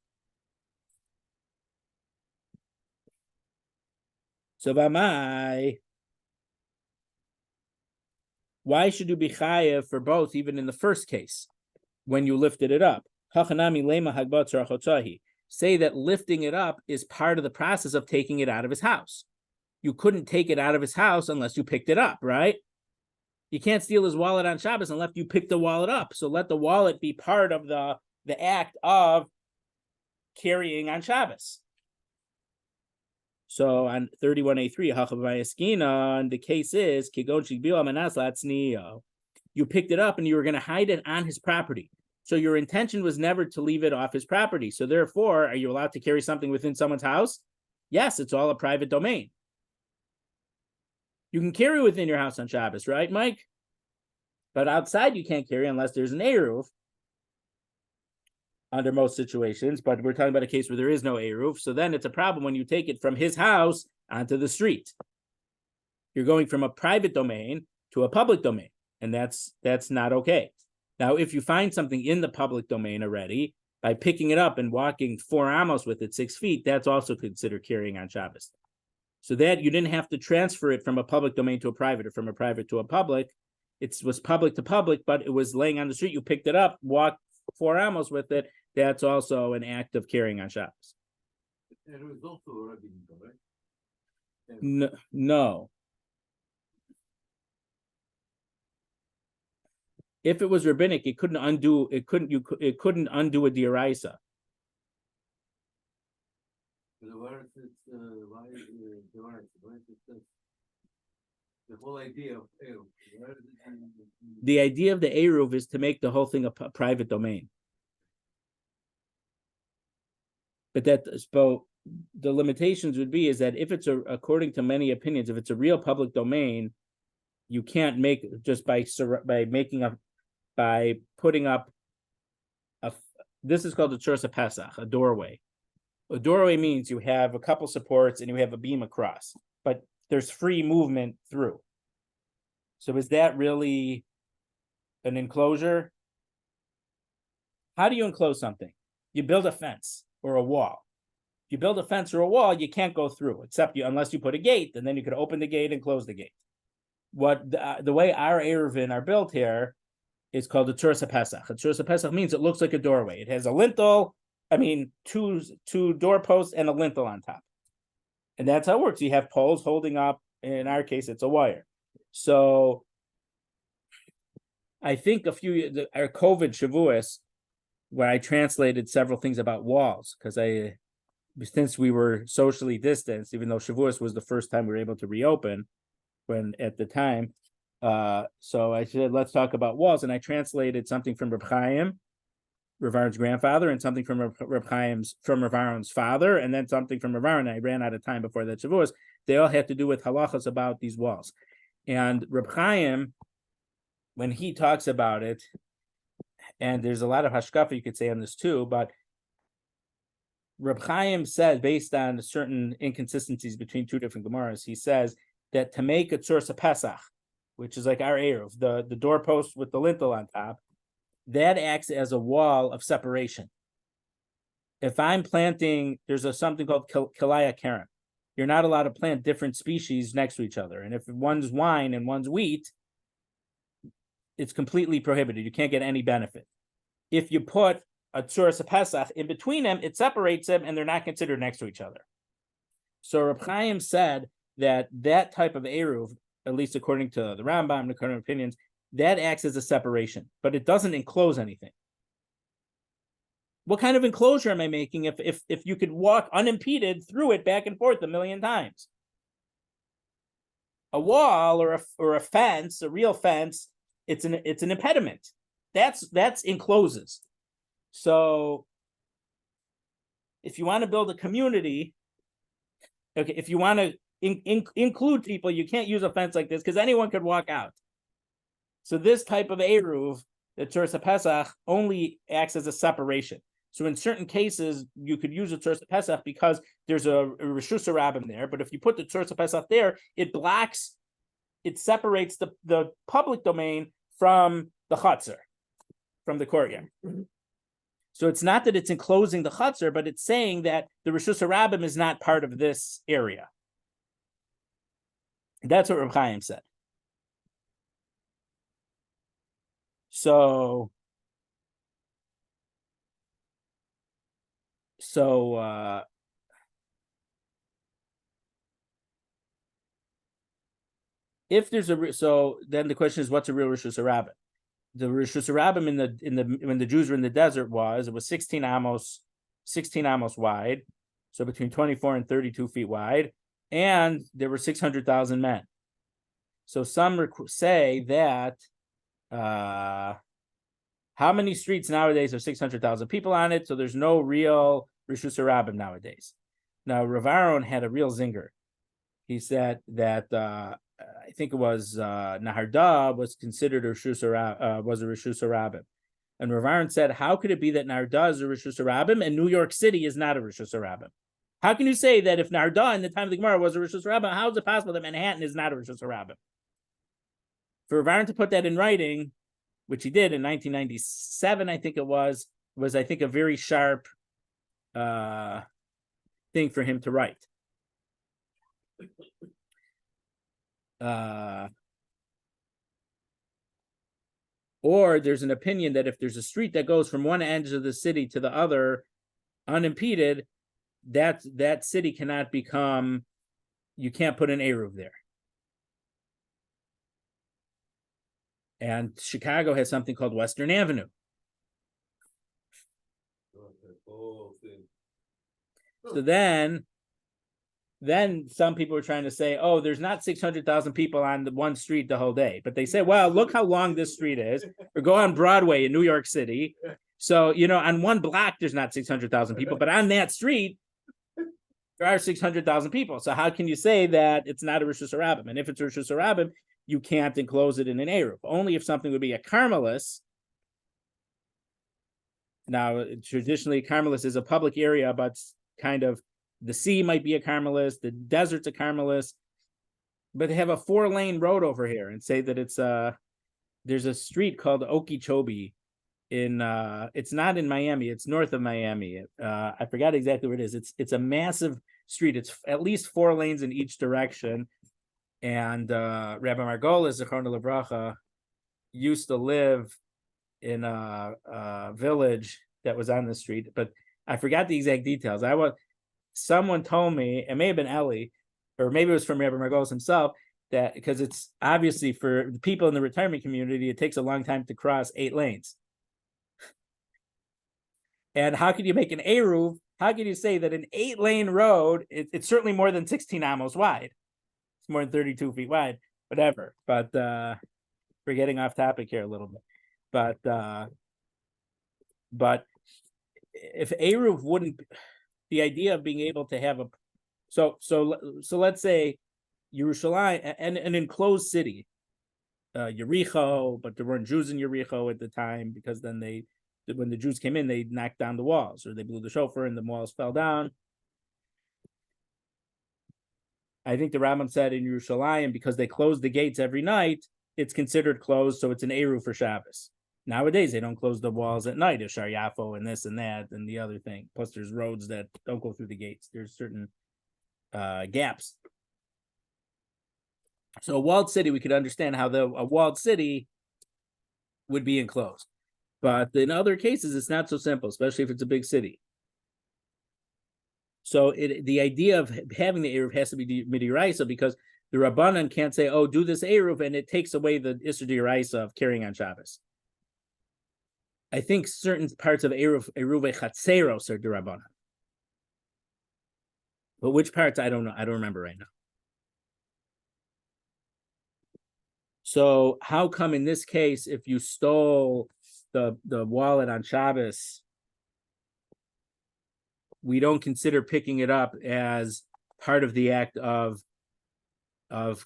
So why should you be chayev for both, even in the first case, when you lifted it up? Say that lifting it up is part of the process of taking it out of his house. You couldn't take it out of his house unless you picked it up, right? You can't steal his wallet on Shabbos unless you pick the wallet up. So let the wallet be part of the act of carrying on Shabbos. So on 31A3, the case is you picked it up and you were going to hide it on his property. So your intention was never to leave it off his property. So therefore, are you allowed to carry something within someone's house? Yes, it's all a private domain. You can carry within your house on Shabbos, right, Mike? But outside you can't carry unless there's an eruv under most situations. But we're talking about a case where there is no eruv. So then it's a problem when you take it from his house onto the street. You're going from a private domain to a public domain, and that's not okay. Now, if you find something in the public domain already, by picking it up and walking 4 amos with it, 6 feet, that's also considered carrying on Shabbos. So that you didn't have to transfer it from a public domain to a private or from a private to a public. It was public to public, but it was laying on the street. You picked it up, walked 4 amos with it. That's also an act of carrying on Shabbos. It was also rabbinical, right? No. If it was rabbinic, it couldn't undo a dioraisa. The whole idea of Eruv. The idea of the Eruv is to make the whole thing a private domain. But the limitations would be is that if it's according to many opinions, if it's a real public domain, you can't make just by putting up this is called the Chursa Pesach, a doorway. A doorway means you have a couple supports and you have a beam across, but there's free movement through. So is that really an enclosure? How do you enclose something? You build a fence or a wall. If you build a fence or a wall, you can't go through unless you put a gate, and then you could open the gate and close the gate. What the way our Eruvin are built here is called the Chursa Pesach. A Chursa Pesach means it looks like a doorway. It has a lintel, two doorposts and a lintel on top. And that's how it works. You have poles holding up, in our case, it's a wire. So I think our COVID Shavuos, where I translated several things about walls, because since we were socially distanced, even though Shavuos was the first time we were able to reopen, at the time, so I said, let's talk about walls. And I translated something from Reb Chaim, Rav Aharon's grandfather, and something from Rav Aharon's father, and then something from Rav Aharon. I ran out of time before that Shavuos. They all had to do with halachas about these walls. And Reb Chaim, when he talks about it, and there's a lot of hashkafa you could say on this too, but Reb Chaim says, based on certain inconsistencies between two different Gemaras, he says that to make a Tzursa Pesach, which is like our Eruv, the doorpost with the lintel on top, that acts as a wall of separation. If I'm planting, there's something called Kilaya Karen. You're not allowed to plant different species next to each other. And if one's wine and one's wheat, it's completely prohibited. You can't get any benefit. If you put a Tzursa Pesach in between them, it separates them and they're not considered next to each other. So Reb Chaim said that type of Eruv, at least according to the Rambam and the current opinions, that acts as a separation, but it doesn't enclose anything. What kind of enclosure am I making if you could walk unimpeded through it back and forth a million times? A wall or a fence, a real fence, it's an impediment. That's encloses. So if you want to build a community, okay, if you want to include people, you can't use a fence like this because anyone could walk out. So this type of eruv, the Tzuras Pesach, only acts as a separation. So in certain cases, you could use a Tzuras Pesach because there's a Reshus Rabbim there. But if you put the Tzuras Pesach there, it separates the public domain from the chutzner, from the courtyard. So it's not that it's enclosing the chutzner, but it's saying that the Reshus Rabbim is not part of this area. That's what Reb Chaim said. So if there's then the question is, what's a real Reshus Rabbim? The Reshus Rabbim when the Jews were in the desert it was 16 amos wide, so between 24 and 32 feet wide, and there were 600,000 men. So some say that how many streets nowadays have 600,000 people on it? So there's no real Reshus Rabbim nowadays. Now Rav Aaron had a real zinger. He said that I think it was Naharda was considered was a Reshus Rabbim. And Rav Aaron said, how could it be that Naharda is a Reshus Rabbim and New York City is not a Reshus Rabbim? How can you say that if Naharda in the time of the Gemara was a Reshus Rabbim, how is it possible that Manhattan is not a Reshus Rabbim? For Rav Aaron to put that in writing, which he did in 1997, I think it was I think a very sharp thing for him to write. Or there's an opinion that if there's a street that goes from one end of the city to the other unimpeded, that city cannot become, you can't put an eruv there. And Chicago has something called Western Avenue. So then some people are trying to say, oh, there's not 600,000 people on the one street the whole day. But they say, well, look how long this street is. Or go on Broadway in New York City. So, on one block, there's not 600,000 people. But on that street, there are 600,000 people. So how can you say that it's not a Reshus Rabbim? And if it's a Reshus Rabbim, you can't enclose it in an eruv. Only if something would be a Carmelis. Now, traditionally, Carmelis is a public area, but kind of the sea might be a Carmelis, the desert's a Carmelis, but they have a 4-lane road over here and say that it's there's a street called Okeechobee it's not in Miami, it's north of Miami. I forgot exactly where it is. It's a massive street. It's at least 4 lanes in each direction. And Rabbi Margolis, Zechron Livracha, used to live in a village that was on the street, but I forgot the exact details. Someone told me, it may have been Eli, or maybe it was from Rabbi Margolis himself, that because it's obviously for the people in the retirement community, it takes a long time to cross 8 lanes. And how can you make an eruv? How can you say that an 8-lane road, it's certainly more than 16 amos wide. It's more than 32 feet wide, whatever. But we're getting off topic here a little bit. But if eruv wouldn't, the idea of being able to have so let's say Yerushalayim, an enclosed city, Yericho, but there weren't Jews in Yericho at the time because then when the Jews came in, they knocked down the walls or they blew the shofar and the walls fell down. I think the Rambam said in Yerushalayim, because they closed the gates every night, it's considered closed, so it's an eruv for Shabbos. Nowadays, they don't close the walls at night, Shar Yafo and this and that and the other thing. Plus, there's roads that don't go through the gates. There's certain gaps. So a walled city, we could understand how a walled city would be enclosed. But in other cases, it's not so simple, especially if it's a big city. So the idea of having the eruv has to be midiraisa because the Rabbanan can't say, oh, do this eruv, and it takes away the Isser d'Oraisa of carrying on Shabbos. I think certain parts of eruv chatzeros are d'Rabbanan. But which parts, I don't know. I don't remember right now. So how come in this case, if you stole the wallet on Shabbos, we don't consider picking it up as part of the act of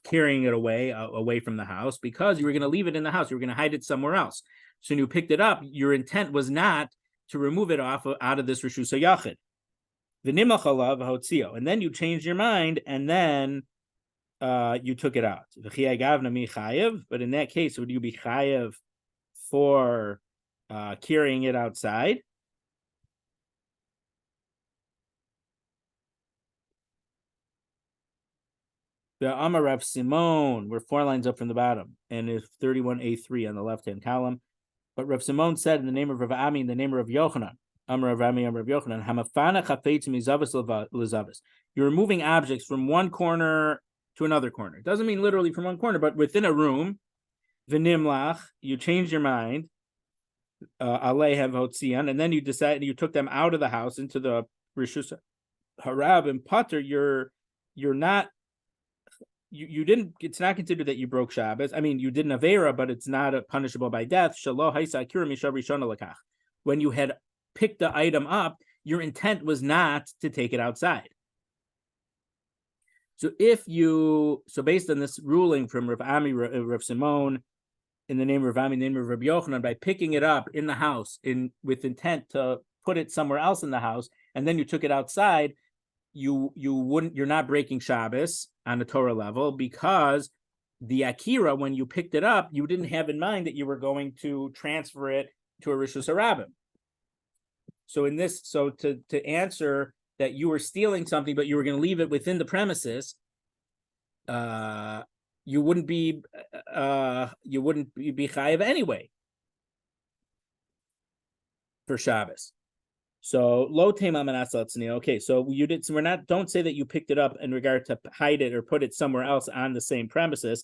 carrying it away from the house, because you were going to leave it in the house, you were going to hide it somewhere else. So when you picked it up, your intent was not to remove it out of this reshus hayachid. V'nimach alav hotzio, and then you changed your mind, and then you took it out. But in that case, would you be chayev for carrying it outside? The Amar Rav Simon, we're 4 lines up from the bottom, and it's 31a3 on the left-hand column. But Rav Simon said in the name of Rav Ami, in the name of Rav Yochanan, Amar Rav Ami, Amar Rav Yochanan, Hamafana chafetz mizavis lezavis. You're removing objects from one corner to another corner. It doesn't mean literally from one corner, but within a room. V'nimlach, you changed your mind. Aleihav hotzian, and then you decided you took them out of the house into the rishus harab and pater. You're not. You didn't. It's not considered that you broke Shabbos. I mean, you did an avera, but it's not punishable by death. Shelo haisa akira mishav rishona lekach. When you had picked the item up, your intent was not to take it outside. So based on this ruling from Rav Ami, Rav Simon, in the name of Rav Ami, in the name of Rabbi Yochanan, by picking it up in the house with intent to put it somewhere else in the house, and then you took it outside, you're not breaking Shabbos on the Torah level, because the Akira, when you picked it up, you didn't have in mind that you were going to transfer it to a Rishus HaRabim. So to answer that you were stealing something, but you were going to leave it within the premises, you wouldn't be chayiv anyway for Shabbos. So lo tema manasatzni. Okay, so you did. So don't say that you picked it up in regard to hide it or put it somewhere else on the same premises.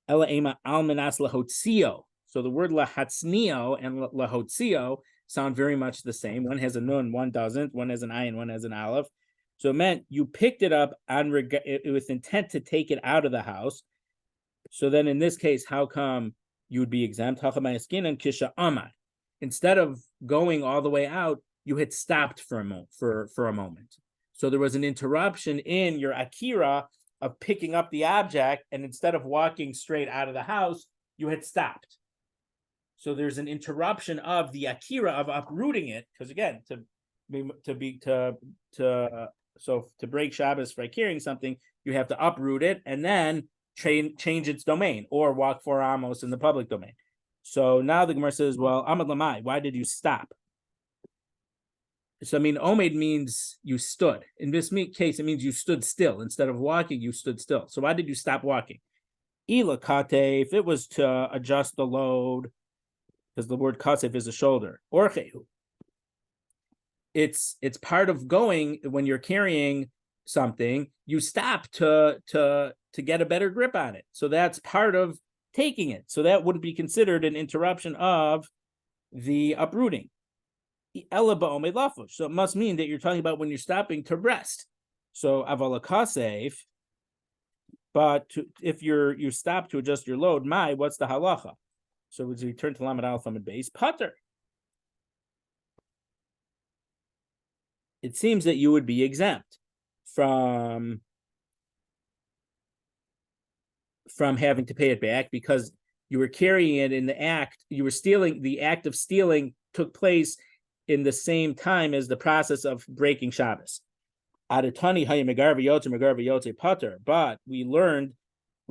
Ela ema al manas lahotzio. So the word lahatznio and lahotzio sound very much the same. One has a nun, one doesn't. One has an ayin, one has an aleph. So it meant you picked it up with intent to take it out of the house. So then in this case, how come you would be exempt? Instead of going all the way out, you had stopped for a moment. So there was an interruption in your akira of picking up the object, and instead of walking straight out of the house, you had stopped. So there's an interruption of the akira of uprooting it, because again, to break Shabbos by carrying something, you have to uproot it and then change its domain, or walk 4 amos in the public domain. So now the Gemara says, well, Amad Lamai, why did you stop? So I mean, Omed means you stood. In this case, it means you stood still. Instead of walking, you stood still. So why did you stop walking? Ila kate, if it was to adjust the load, because the word kasef is a shoulder. Orchehu. It's part of going when you're carrying something, you stop to get a better grip on it. So that's part of taking it. So that wouldn't be considered an interruption of the uprooting. So it must mean that you're talking about when you're stopping to rest. So avala kasef, but if you stop to adjust your load, what's the halacha? So as we turn to Lamed Aleph Amud Beis, pater. It seems that you would be exempt from having to pay it back, because you were carrying it in the act. You were stealing. The act of stealing took place in the same time as the process of breaking Shabbos. Adatani hayi megar v'yotze pater. But we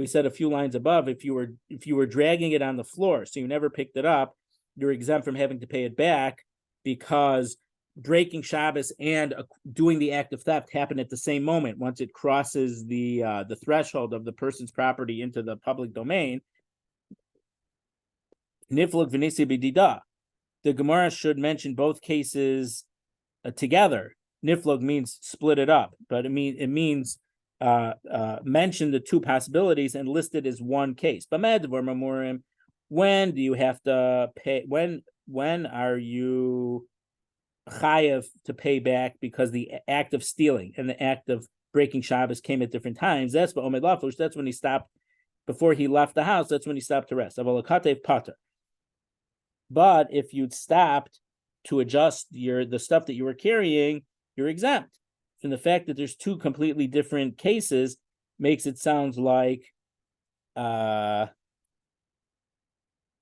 said a few lines above, if you were dragging it on the floor, so you never picked it up, you're exempt from having to pay it back, because breaking Shabbos and doing the act of theft happen at the same moment. Once it crosses the threshold of the person's property into the public domain, nifluk v'nisi b'dida. The Gemara should mention both cases together. Nifluk means split it up, but it means mention the two possibilities and list it as one case. When do you have to pay? When are you chayev to pay back because the act of stealing and the act of breaking Shabbos came at different times? That's when he stopped before he left the house, that's when he stopped to rest. Avalakatev pater. But if you'd stopped to adjust the stuff that you were carrying, you're exempt. And the fact that there's two completely different cases makes it sound like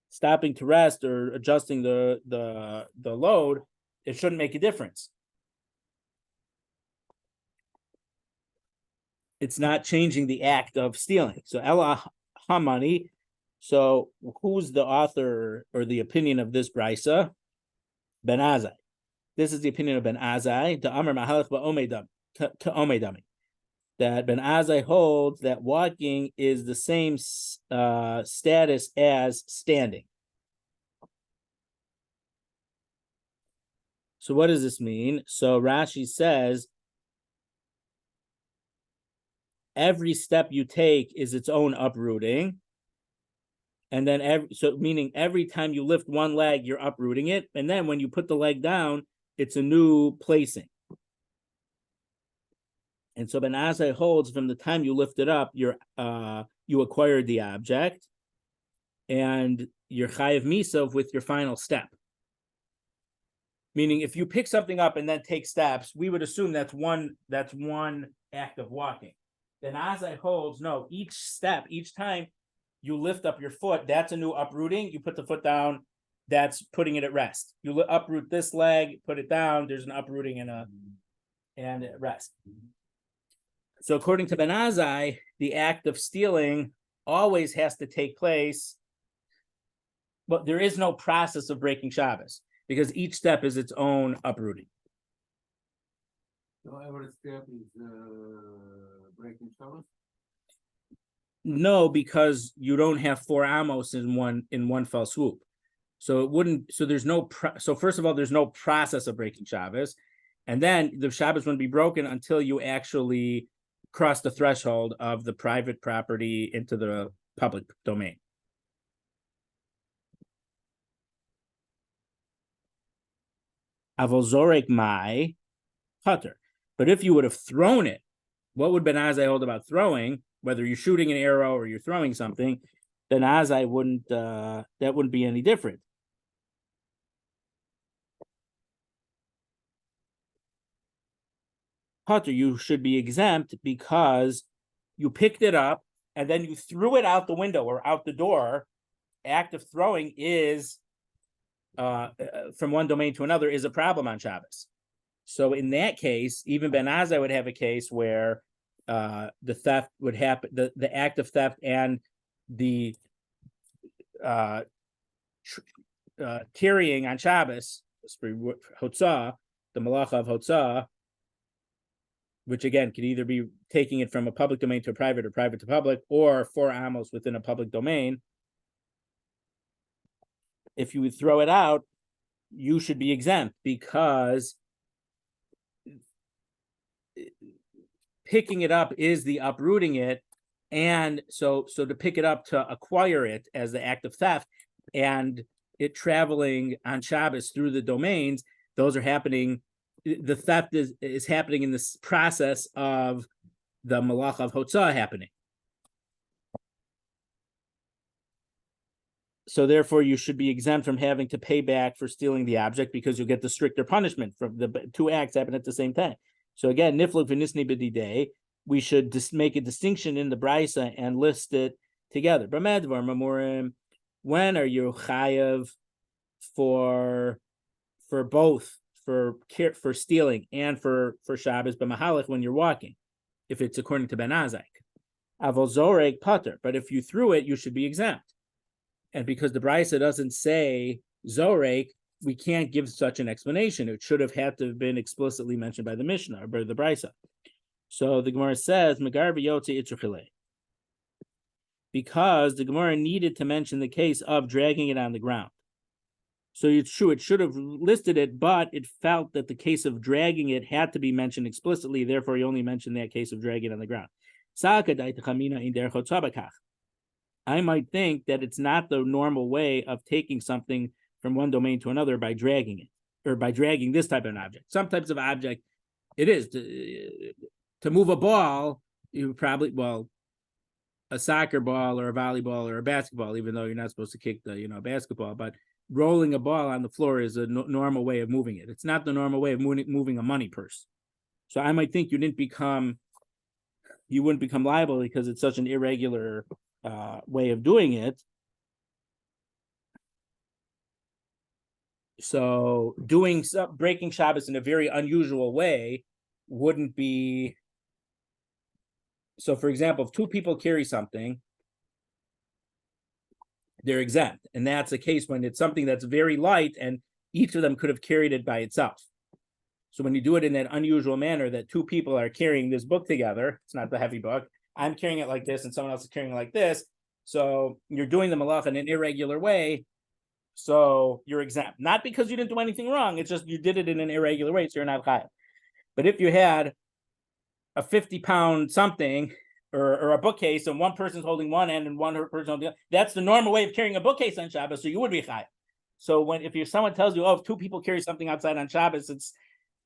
stopping to rest or adjusting the load, it shouldn't make a difference. It's not changing the act of stealing. So Ella Hamani. So who's the author or the opinion of this brisa? Ben Azai. This is the opinion of Ben Azai. The Amar Mahalach Omedami. That Ben Azai holds that walking is the same status as standing. So what does this mean? So Rashi says, every step you take is its own uprooting. And then meaning every time you lift one leg, you're uprooting it. And then when you put the leg down, it's a new placing. And so Ben Azai holds from the time you lift it up, you acquired the object, and you're chayav misav with your final step. Meaning, if you pick something up and then take steps, we would assume that's one act of walking. Ben Azai holds no. Each step, each time you lift up your foot, that's a new uprooting. You put the foot down, that's putting it at rest. You uproot this leg, put it down. There's an uprooting and rest. So according to Ben Azai, the act of stealing always has to take place, but there is no process of breaking Shabbos because each step is its own uprooting. So every step is breaking Shabbos? No, because you don't have 4 amos in one fell swoop. So it wouldn't. So there's no. So first of all, there's no process of breaking Shabbos, and then the Shabbos wouldn't be broken until you actually cross the threshold of the private property into the public domain. Avolzorek mai putter. But if you would have thrown it, what would Ben Azai hold about throwing? Whether you're shooting an arrow or you're throwing something, Ben Azai wouldn't. That wouldn't be any different. Putter, you should be exempt because you picked it up and then you threw it out the window or out the door. Act of throwing is from one domain to another is a problem on Shabbos. So in that case, even Ben Azai would have a case where the theft would happen, the act of theft and the carrying on Shabbos, hotzaah, the melacha of hotzaah, which again could either be taking it from a public domain to a private or private to public, or 4 amos within a public domain. If you would throw it out, you should be exempt because picking it up is the uprooting it, and so to pick it up to acquire it as the act of theft and it traveling on Shabbos through the domains, those are happening. The theft is happening in this process of the melacha of hotzaah happening. So therefore, you should be exempt from having to pay back for stealing the object because you'll get the stricter punishment from the 2 acts happen at the same time. So again, nifluk v'nisni b'didei, we should just make a distinction in the brisa and list it together. B'medvar mamurim, when are you chayav for both, for stealing and for Shabbos b'mahalach when you're walking, if it's according to Ben Azai? Avol zorek pater, but if you threw it, you should be exempt. And because the brisa doesn't say zorek, we can't give such an explanation. It should have had to have been explicitly mentioned by the Mishnah or by the brisa. So the Gemara says, Megar v'yotzi itzuchile, because the Gemara needed to mention the case of dragging it on the ground. So it's true, it should have listed it, but it felt that the case of dragging it had to be mentioned explicitly. Therefore, you only mentioned that case of dragging it on the ground. I might think that it's not the normal way of taking something from one domain to another by dragging it, or by dragging this type of an object. Some types of object, it is to move a ball. You probably, well, a soccer ball or a volleyball or a basketball, even though you're not supposed to kick the basketball, but rolling a ball on the floor is a normal way of moving it. It's not the normal way of moving a money purse. So I might think you wouldn't become liable because it's such an irregular way of doing it. So breaking Shabbos in a very unusual way wouldn't be. So, for example, if two people carry something, they're exempt. And that's a case when it's something that's very light and each of them could have carried it by itself. So when you do it in that unusual manner that two people are carrying this book together, it's not the heavy book, I'm carrying it like this and someone else is carrying it like this. So you're doing the melacha in an irregular way. So you're exempt. Not because you didn't do anything wrong. It's just you did it in an irregular way, so you're not chayav. But if you had a 50-pound something or a bookcase and one person's holding one end and one person holding the other, that's the normal way of carrying a bookcase on Shabbos, so you would be chayav. So if someone tells you, if two people carry something outside on Shabbos,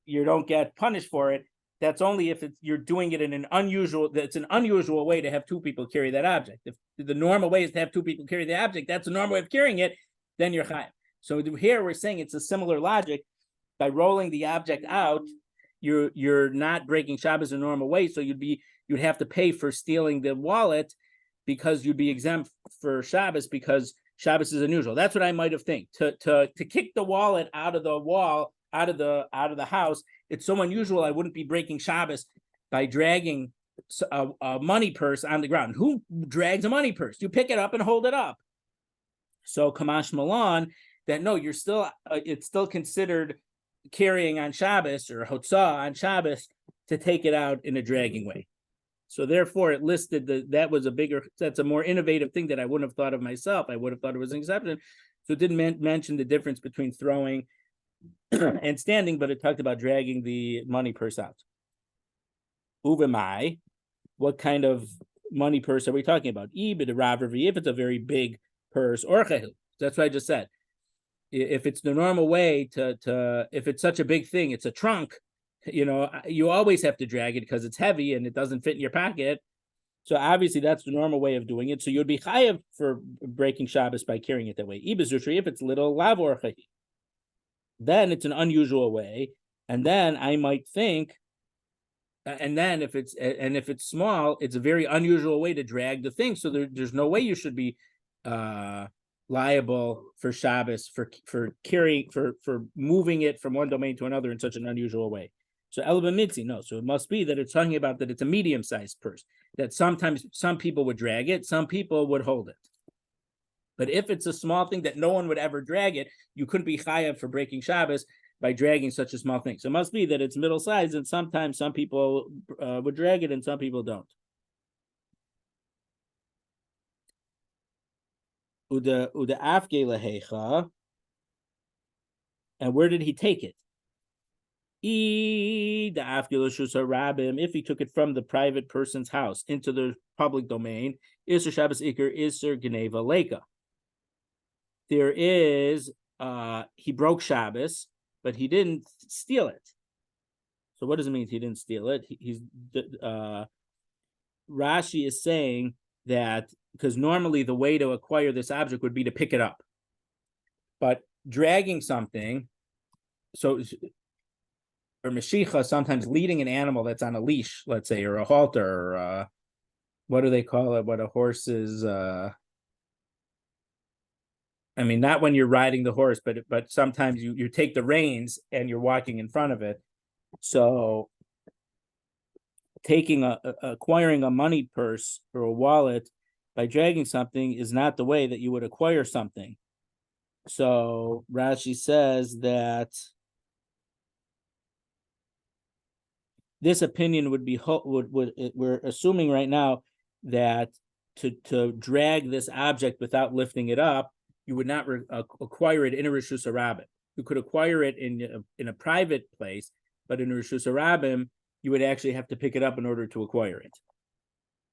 you don't get punished for it. That's only if you're doing it in an unusual way to have two people carry that object. If the normal way is to have two people carry the object, that's the normal way of carrying it, then you're chayav. So here we're saying it's a similar logic. By rolling the object out, you're not breaking Shabbos in a normal way. So you'd have to pay for stealing the wallet because you'd be exempt for Shabbos because Shabbos is unusual. That's what I might have think. To kick the wallet out of the wall, out of the house, it's so unusual. I wouldn't be breaking Shabbos by dragging a money purse on the ground. Who drags a money purse? You pick it up and hold it up. So Kamash Malan, that no, you're still it's still considered carrying on Shabbos or hotzaah on Shabbos to take it out in a dragging way. So therefore, it listed that's a more innovative thing that I wouldn't have thought of myself. I would have thought it was an exception. So it didn't mention the difference between throwing and standing, but it talked about dragging the money purse out. Uvemai, what kind of money purse are we talking about? If it's a very big purse, or that's what I just said. If it's the normal way if it's such a big thing, it's a trunk, you always have to drag it because it's heavy and it doesn't fit in your pocket. So obviously that's the normal way of doing it. So you'd be chayav for breaking Shabbos by carrying it that way. If it's little, lav or then it's an unusual way. And then I might think, and then if it's small, it's a very unusual way to drag the thing. So there's no way you should be liable for Shabbos for carrying for moving it from one domain to another in such an unusual way. So Elba Mitzi, no. So it must be that it's talking about that it's a medium-sized purse, that sometimes some people would drag it, some people would hold it. But if it's a small thing that no one would ever drag it, you couldn't be chayav for breaking Shabbos by dragging such a small thing. So it must be that it's middle-sized, and sometimes some people would drag it and some people don't. Uda afge lehecha, and where did he take it? If he took it from the private person's house into the public domain, Isser Shabbos Iker Isser Geneva Leka. There is he broke Shabbos, but he didn't steal it. So what does it mean he didn't steal it? Rashi is saying that because normally the way to acquire this object would be to pick it up, but dragging something, or Mashicha, sometimes leading an animal that's on a leash, let's say, or a halter, or what do they call it? What a horse is, not when you're riding the horse, but sometimes you take the reins and you're walking in front of it. So acquiring a money purse or a wallet by dragging something is not the way that you would acquire something. So Rashi says that this opinion would be we're assuming right now that to drag this object without lifting it up, you would not acquire it in a Rishus Harabim. You could acquire it in a private place, but in a Rishus Harabim, you would actually have to pick it up in order to acquire it,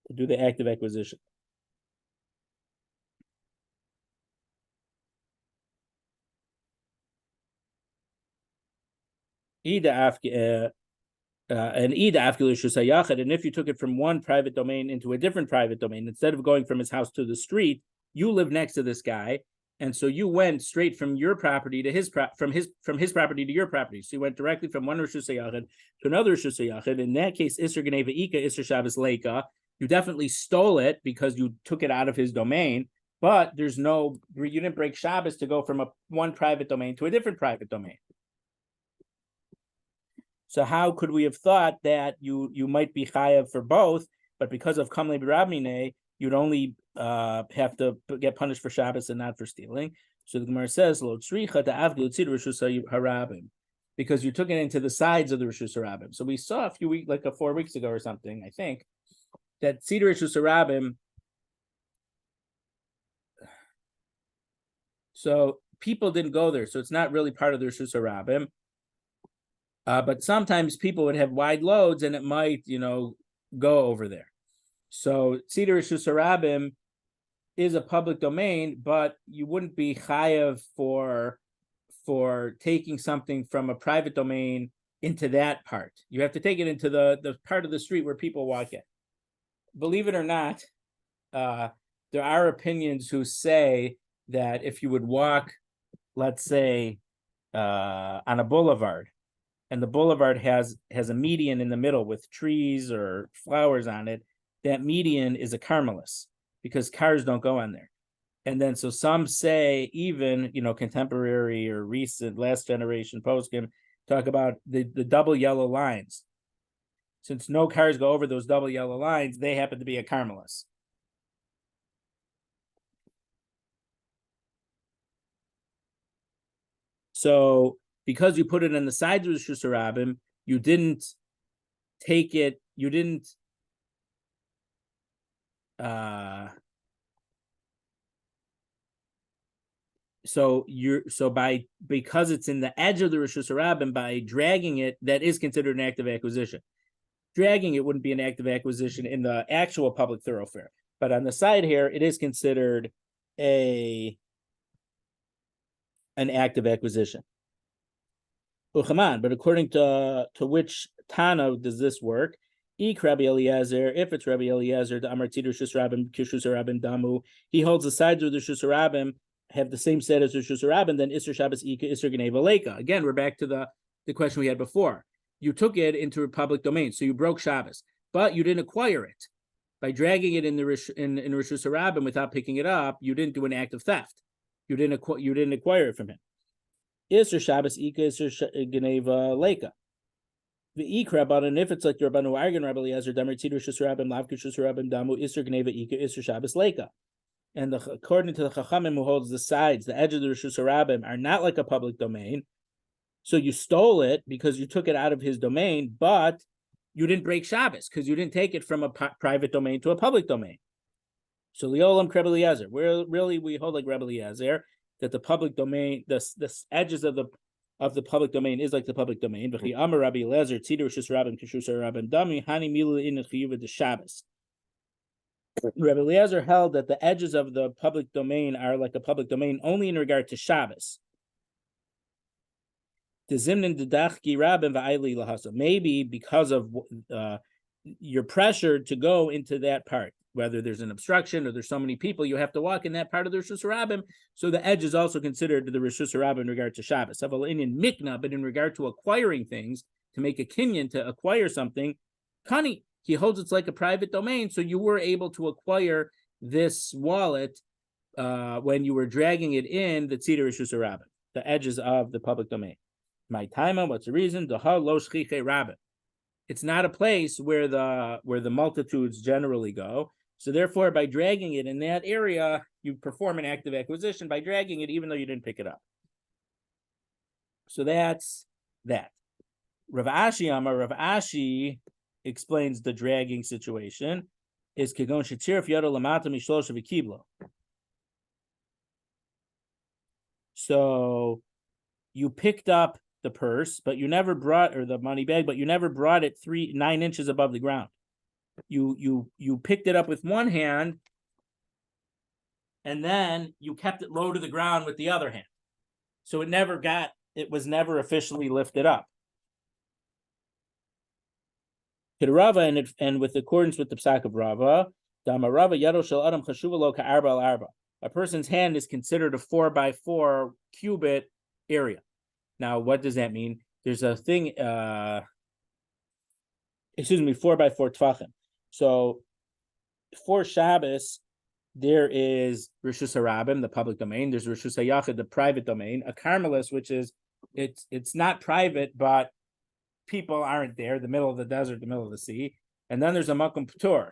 to do the act of acquisition. and if you took it from one private domain into a different private domain, instead of going from his house to the street, you live next to this guy, and so you went straight from your property to his from his property to your property. So you went directly from one Rishus HaYachid to another Rishus HaYachid. In that case, Isser Geneva Ika, Isser Shabbos Leika. You definitely stole it because you took it out of his domain, but you didn't break Shabbos to go from one private domain to a different private domain. So how could we have thought that you might be chayav for both, but because of kamle b'rabmine, you'd only have to get punished for Shabbos and not for stealing? So the Gemara says, lo tzricha ta'avdu tzid rishus harabim, because you took it into the sides of the rishus harabim. So we saw 4 weeks ago or something, I think, that tzid rishus harabim. So people didn't go there, so it's not really part of the rishus harabim. But sometimes people would have wide loads, and it might, go over there. So Tzidar Rishus Harabim is a public domain, but you wouldn't be chayav for taking something from a private domain into that part. You have to take it into the part of the street where people walk in. Believe it or not, there are opinions who say that if you would walk, let's say, on a boulevard, and the boulevard has a median in the middle with trees or flowers on it, that median is a carmelis because cars don't go on there. And then so some say, even contemporary or recent last generation poskim talk about the double yellow lines. Since no cars go over those double yellow lines, they happen to be a carmelis. So because you put it in the sides of the Rishus Harabim, you didn't take it, because it's in the edge of the Rishus Harabim, by dragging it, that is considered an act of acquisition. Dragging it wouldn't be an act of acquisition in the actual public thoroughfare, but on the side here, it is considered an act of acquisition. But according to which Tana does this work? Rabbi Eliezer, if it's Rabbi Eliezer, the Amar Tzidar Rishus Harabim, Kishus Harabim Damu, he holds the sides of the Rishus Harabim have the same set as Rishus Harabim, then Isser Shabbos Ika, Isser Geneva Leika. Again, we're back to the question we had before. You took it into a public domain, so you broke Shabbos, but you didn't acquire it. By dragging it in Rishus Harabim without picking it up, you didn't do an act of theft. You didn't acquire it from him. Isser Shabbos Ika, Isser Geneva Leika. The Ikra, but and if it's like your Rabbanu Argan, Rabbi Eliezer, Damer Tzidar Rishus Harabim, Lav Kishus Harabim Damu, Isser Geneva Ika, Isser Shabbos Leika. And according to the Chachamim who holds the sides, the edge of the Rishus Harabim are not like a public domain. So you stole it because you took it out of his domain, but you didn't break Shabbos because you didn't take it from a private domain to a public domain. So Liolam Rabbi Eliezer, we hold like Rabbi Eliezer that the public domain, the edges of the public domain is like the public domain. Rabbi Eliezer, Tzidar Rishus Harabim, Kishus Harabim Dami, Hani Milu in the Shabbos. Rabbi Eliezer held that the edges of the public domain are like a public domain only in regard to Shabbos. Maybe because of your pressure to go into that part, whether there's an obstruction or there's so many people, you have to walk in that part of the Rishus Harabim. So the edge is also considered the Rishus Harabim in regard to Shabbos. But in regard to acquiring things, to make a kinyan, to acquire something, Kani, he holds it's like a private domain. So you were able to acquire this wallet when you were dragging it in the Tzidar Rishus Harabim, the edges of the public domain. My time, what's the reason? It's not a place where the multitudes generally go. So therefore, by dragging it in that area, you perform an act of acquisition by dragging it, even though you didn't pick it up. So that's that. Rav Ashi explains the dragging situation is Kegon Shetzirif Yoda Lamata Mishlosha V'Kiblo. So you picked up the purse, but you never brought, or the money bag, but you never brought it 9 inches above the ground. You picked it up with one hand, and then you kept it low to the ground with the other hand. So it was never officially lifted up. Rava, and with accordance with the psak of Rava, Rava Yado Shel Adam Chashuva Lo Ka'arba Al Arba. A person's hand is considered a 4x4 cubit area. Now, what does that mean? There's a thing, 4x4 tvachim. So for Shabbos, there is Rishus Harabim, the public domain. There's Rishus Hayachid, the private domain. A Carmelis, which is it's not private, but people aren't there. The middle of the desert, the middle of the sea. And then there's a Makom P'tur,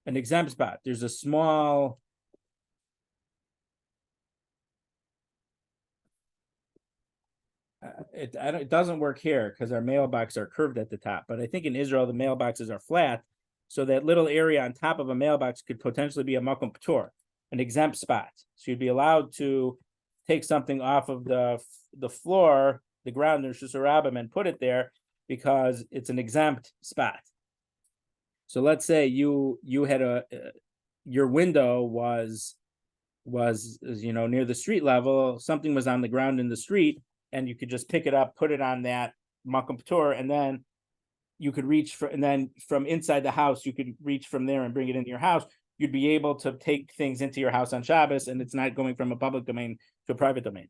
an exempt spot. There's a small. It doesn't work here because our mailboxes are curved at the top. But I think in Israel the mailboxes are flat, so that little area on top of a mailbox could potentially be a makom p'tur, an exempt spot. So you'd be allowed to take something off of the floor, the ground, the Rishus Harabim, and put it there because it's an exempt spot. So let's say you had your window was near the street level, something was on the ground in the street, and you could just pick it up, put it on that makom p'tur, and then you could reach and then from inside the house, you could reach from there and bring it into your house. You'd be able to take things into your house on Shabbos, and it's not going from a public domain to a private domain.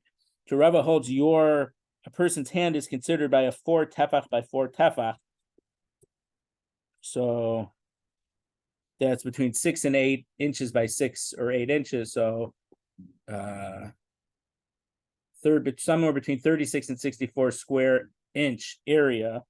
So Rava holds a person's hand is considered by a 4 tefach by 4 tefach. So that's between 6 and 8 inches by 6 or 8 inches. So somewhere between 36 and 64 square inch area.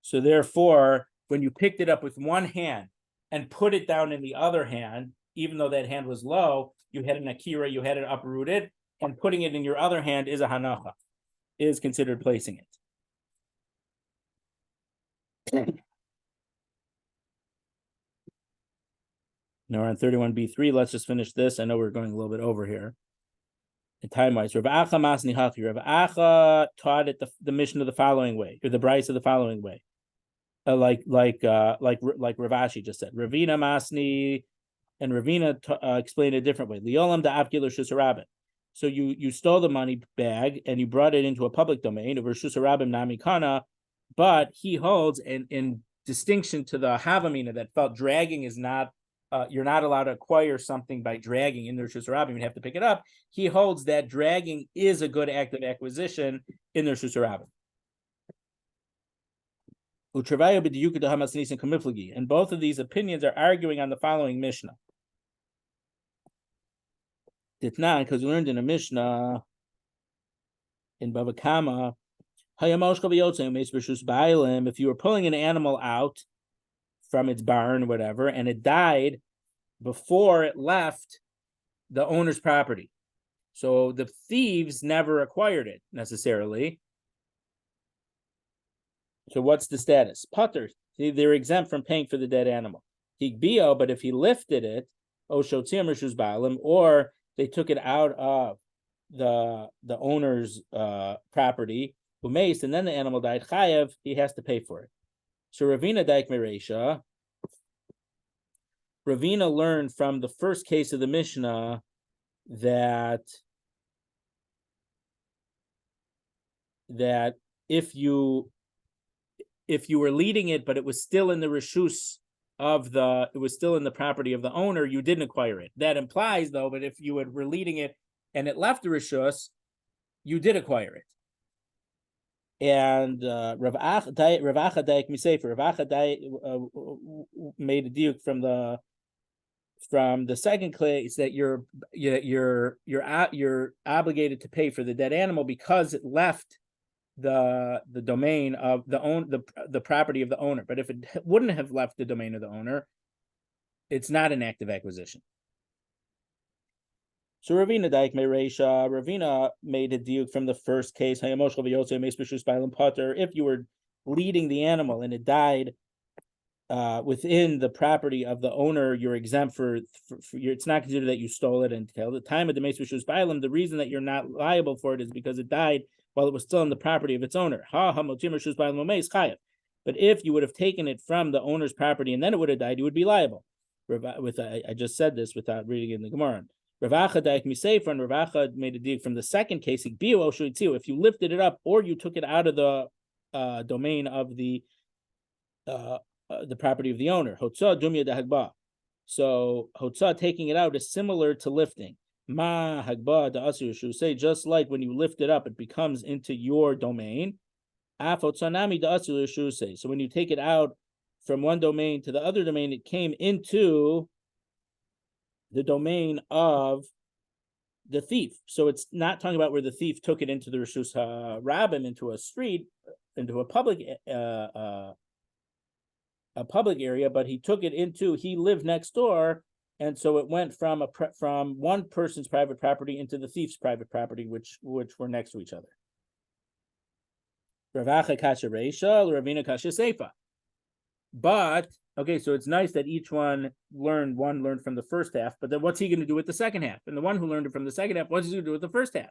So therefore, when you picked it up with one hand and put it down in the other hand, even though that hand was low, you had an akira, you had it uprooted, and putting it in your other hand is a hanacha, is considered placing it. Now we're on 31b3. Let's just finish this. I know we're going a little bit over here. Time-wise, Rav Acha Masni Hachi. Rav Acha taught it the Mishnah the following way, or the Brisa the following way, like Rav Ashi just said. Ravina Masni, and Ravina explained it a different way. Liolam da'avki l'Rishus Harabim. So you stole the money bag and you brought it into a public domain of Rishus Harabim Nami Kana, but he holds, in distinction to the Havamina that felt dragging is not. You're not allowed to acquire something by dragging in the Rishus Harabim. You have to pick it up. He holds that dragging is a good act of acquisition in the Rishus Harabim. And both of these opinions are arguing on the following Mishnah. Ditnan, because we learned in a Mishnah in Bava Kama, if you were pulling an animal out from its barn or whatever, and it died before it left the owner's property. So the thieves never acquired it necessarily. So what's the status? Putter, they're exempt from paying for the dead animal. Higbio, but if he lifted it, or they took it out of the owner's property, umeis, and then the animal died, chayev, he has to pay for it. So Ravina Daik Meresha, Ravina learned from the first case of the Mishnah that if you were leading it, but it was still in the reshus it was still in the property of the owner, you didn't acquire it. That implies, though, that if you were leading it and it left the reshus, you did acquire it. And Rav Acha Daik Misefer, Rav Acha made a diuk from the second case that you're obligated to pay for the dead animal because it left the domain of the property of the owner. But if it wouldn't have left the domain of the owner, it's not an active acquisition. So Ravina Daik Meresha, Ravina made a diuk from the first case. If you were leading the animal and it died within the property of the owner, you're exempt for it's not considered that you stole it until the time of the Meisbishus Bailam. The reason that you're not liable for it is because it died while it was still in the property of its owner. But if you would have taken it from the owner's property and then it would have died, you would be liable. I just said this without reading it in the Gemara. Ravacha daik miseifer, and Ravacha made a dig from the second case. If you lifted it up or you took it out of the domain of the property of the owner, hotzaah dumya dahagba. So hotzaah, taking it out, is similar to lifting. Ma hagba da'asir say, just like when you lift it up, it becomes into your domain. Af hotzaanami da'asir say. So when you take it out from one domain to the other domain, it came into the domain of the thief. So it's not talking about where the thief took it into the Rishus HaRabim, into a street, into a public area, but he took it into, he lived next door, and so it went from one person's private property into the thief's private property, which were next to each other. Ravacha kasha reisha, Ravina kasha seifa. But okay, so it's nice that each one learned from the first half, but then what's he going to do with the second half? And the one who learned it from the second half, what's he going to do with the first half?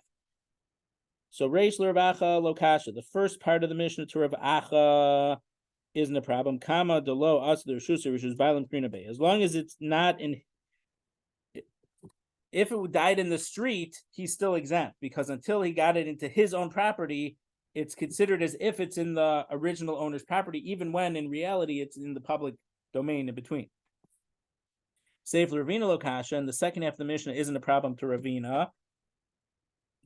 So reish l'Ravacha lo kasha, the first part of the Mishnah to Ravacha isn't a problem. Kama delo as the Rishus which is violent bay. As long as it's not in, if it died in the street, he's still exempt, because until he got it into his own property, it's considered as if it's in the original owner's property, even when in reality it's in the public domain in between. Save Ravina Lokasha, and the second half of the Mishnah isn't a problem to Ravina.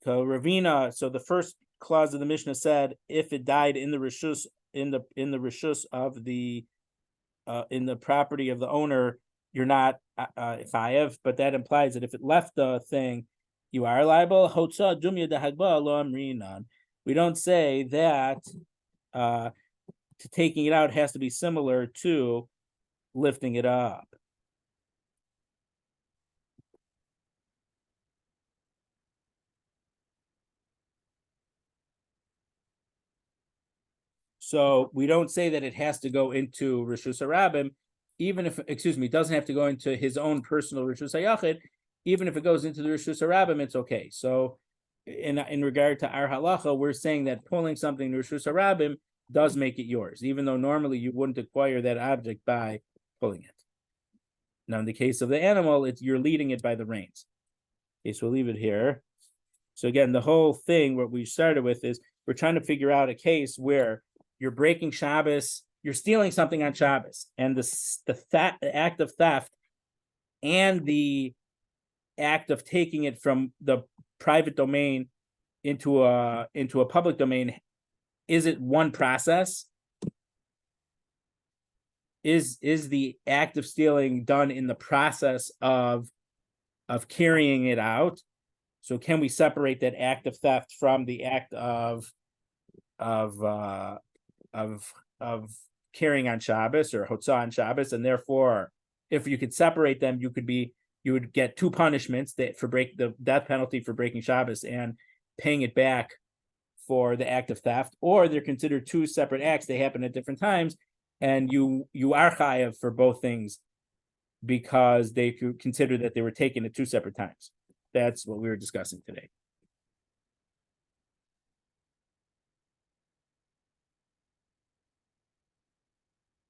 So Ravina, so the first clause of the Mishnah said if it died in the rishus, in the rishus of the in the property of the owner, you're not chayev, but that implies that if it left the thing, you are liable. Hotzaah dumya dehagba lo amrinan. We don't say that to taking it out has to be similar to lifting it up. So we don't say that it has to go into Rishus HaRabim, even if, it doesn't have to go into his own personal Rishus HaYachid. Even if it goes into the Rishus HaRabim, it's okay. So in regard to our halacha, we're saying that pulling something to Rishus HaRabim does make it yours, even though normally you wouldn't acquire that object by pulling it. Now, in the case of the animal, you're leading it by the reins. Okay, so we'll leave it here. So again, the whole thing, what we started with is we're trying to figure out a case where you're breaking Shabbos, you're stealing something on Shabbos, and the act of theft and the act of taking it from the private domain into a public domain, is it one process? Is the act of stealing done in the process of carrying it out? So can we separate that act of theft from the act of carrying on Shabbos or hotzaah on Shabbos? And therefore, if you could separate them, you would get two punishments for the death penalty for breaking Shabbos and paying it back for the act of theft, or they're considered two separate acts. They happen at different times, and you are chayav for both things because they consider that they were taken at two separate times. That's what we were discussing today.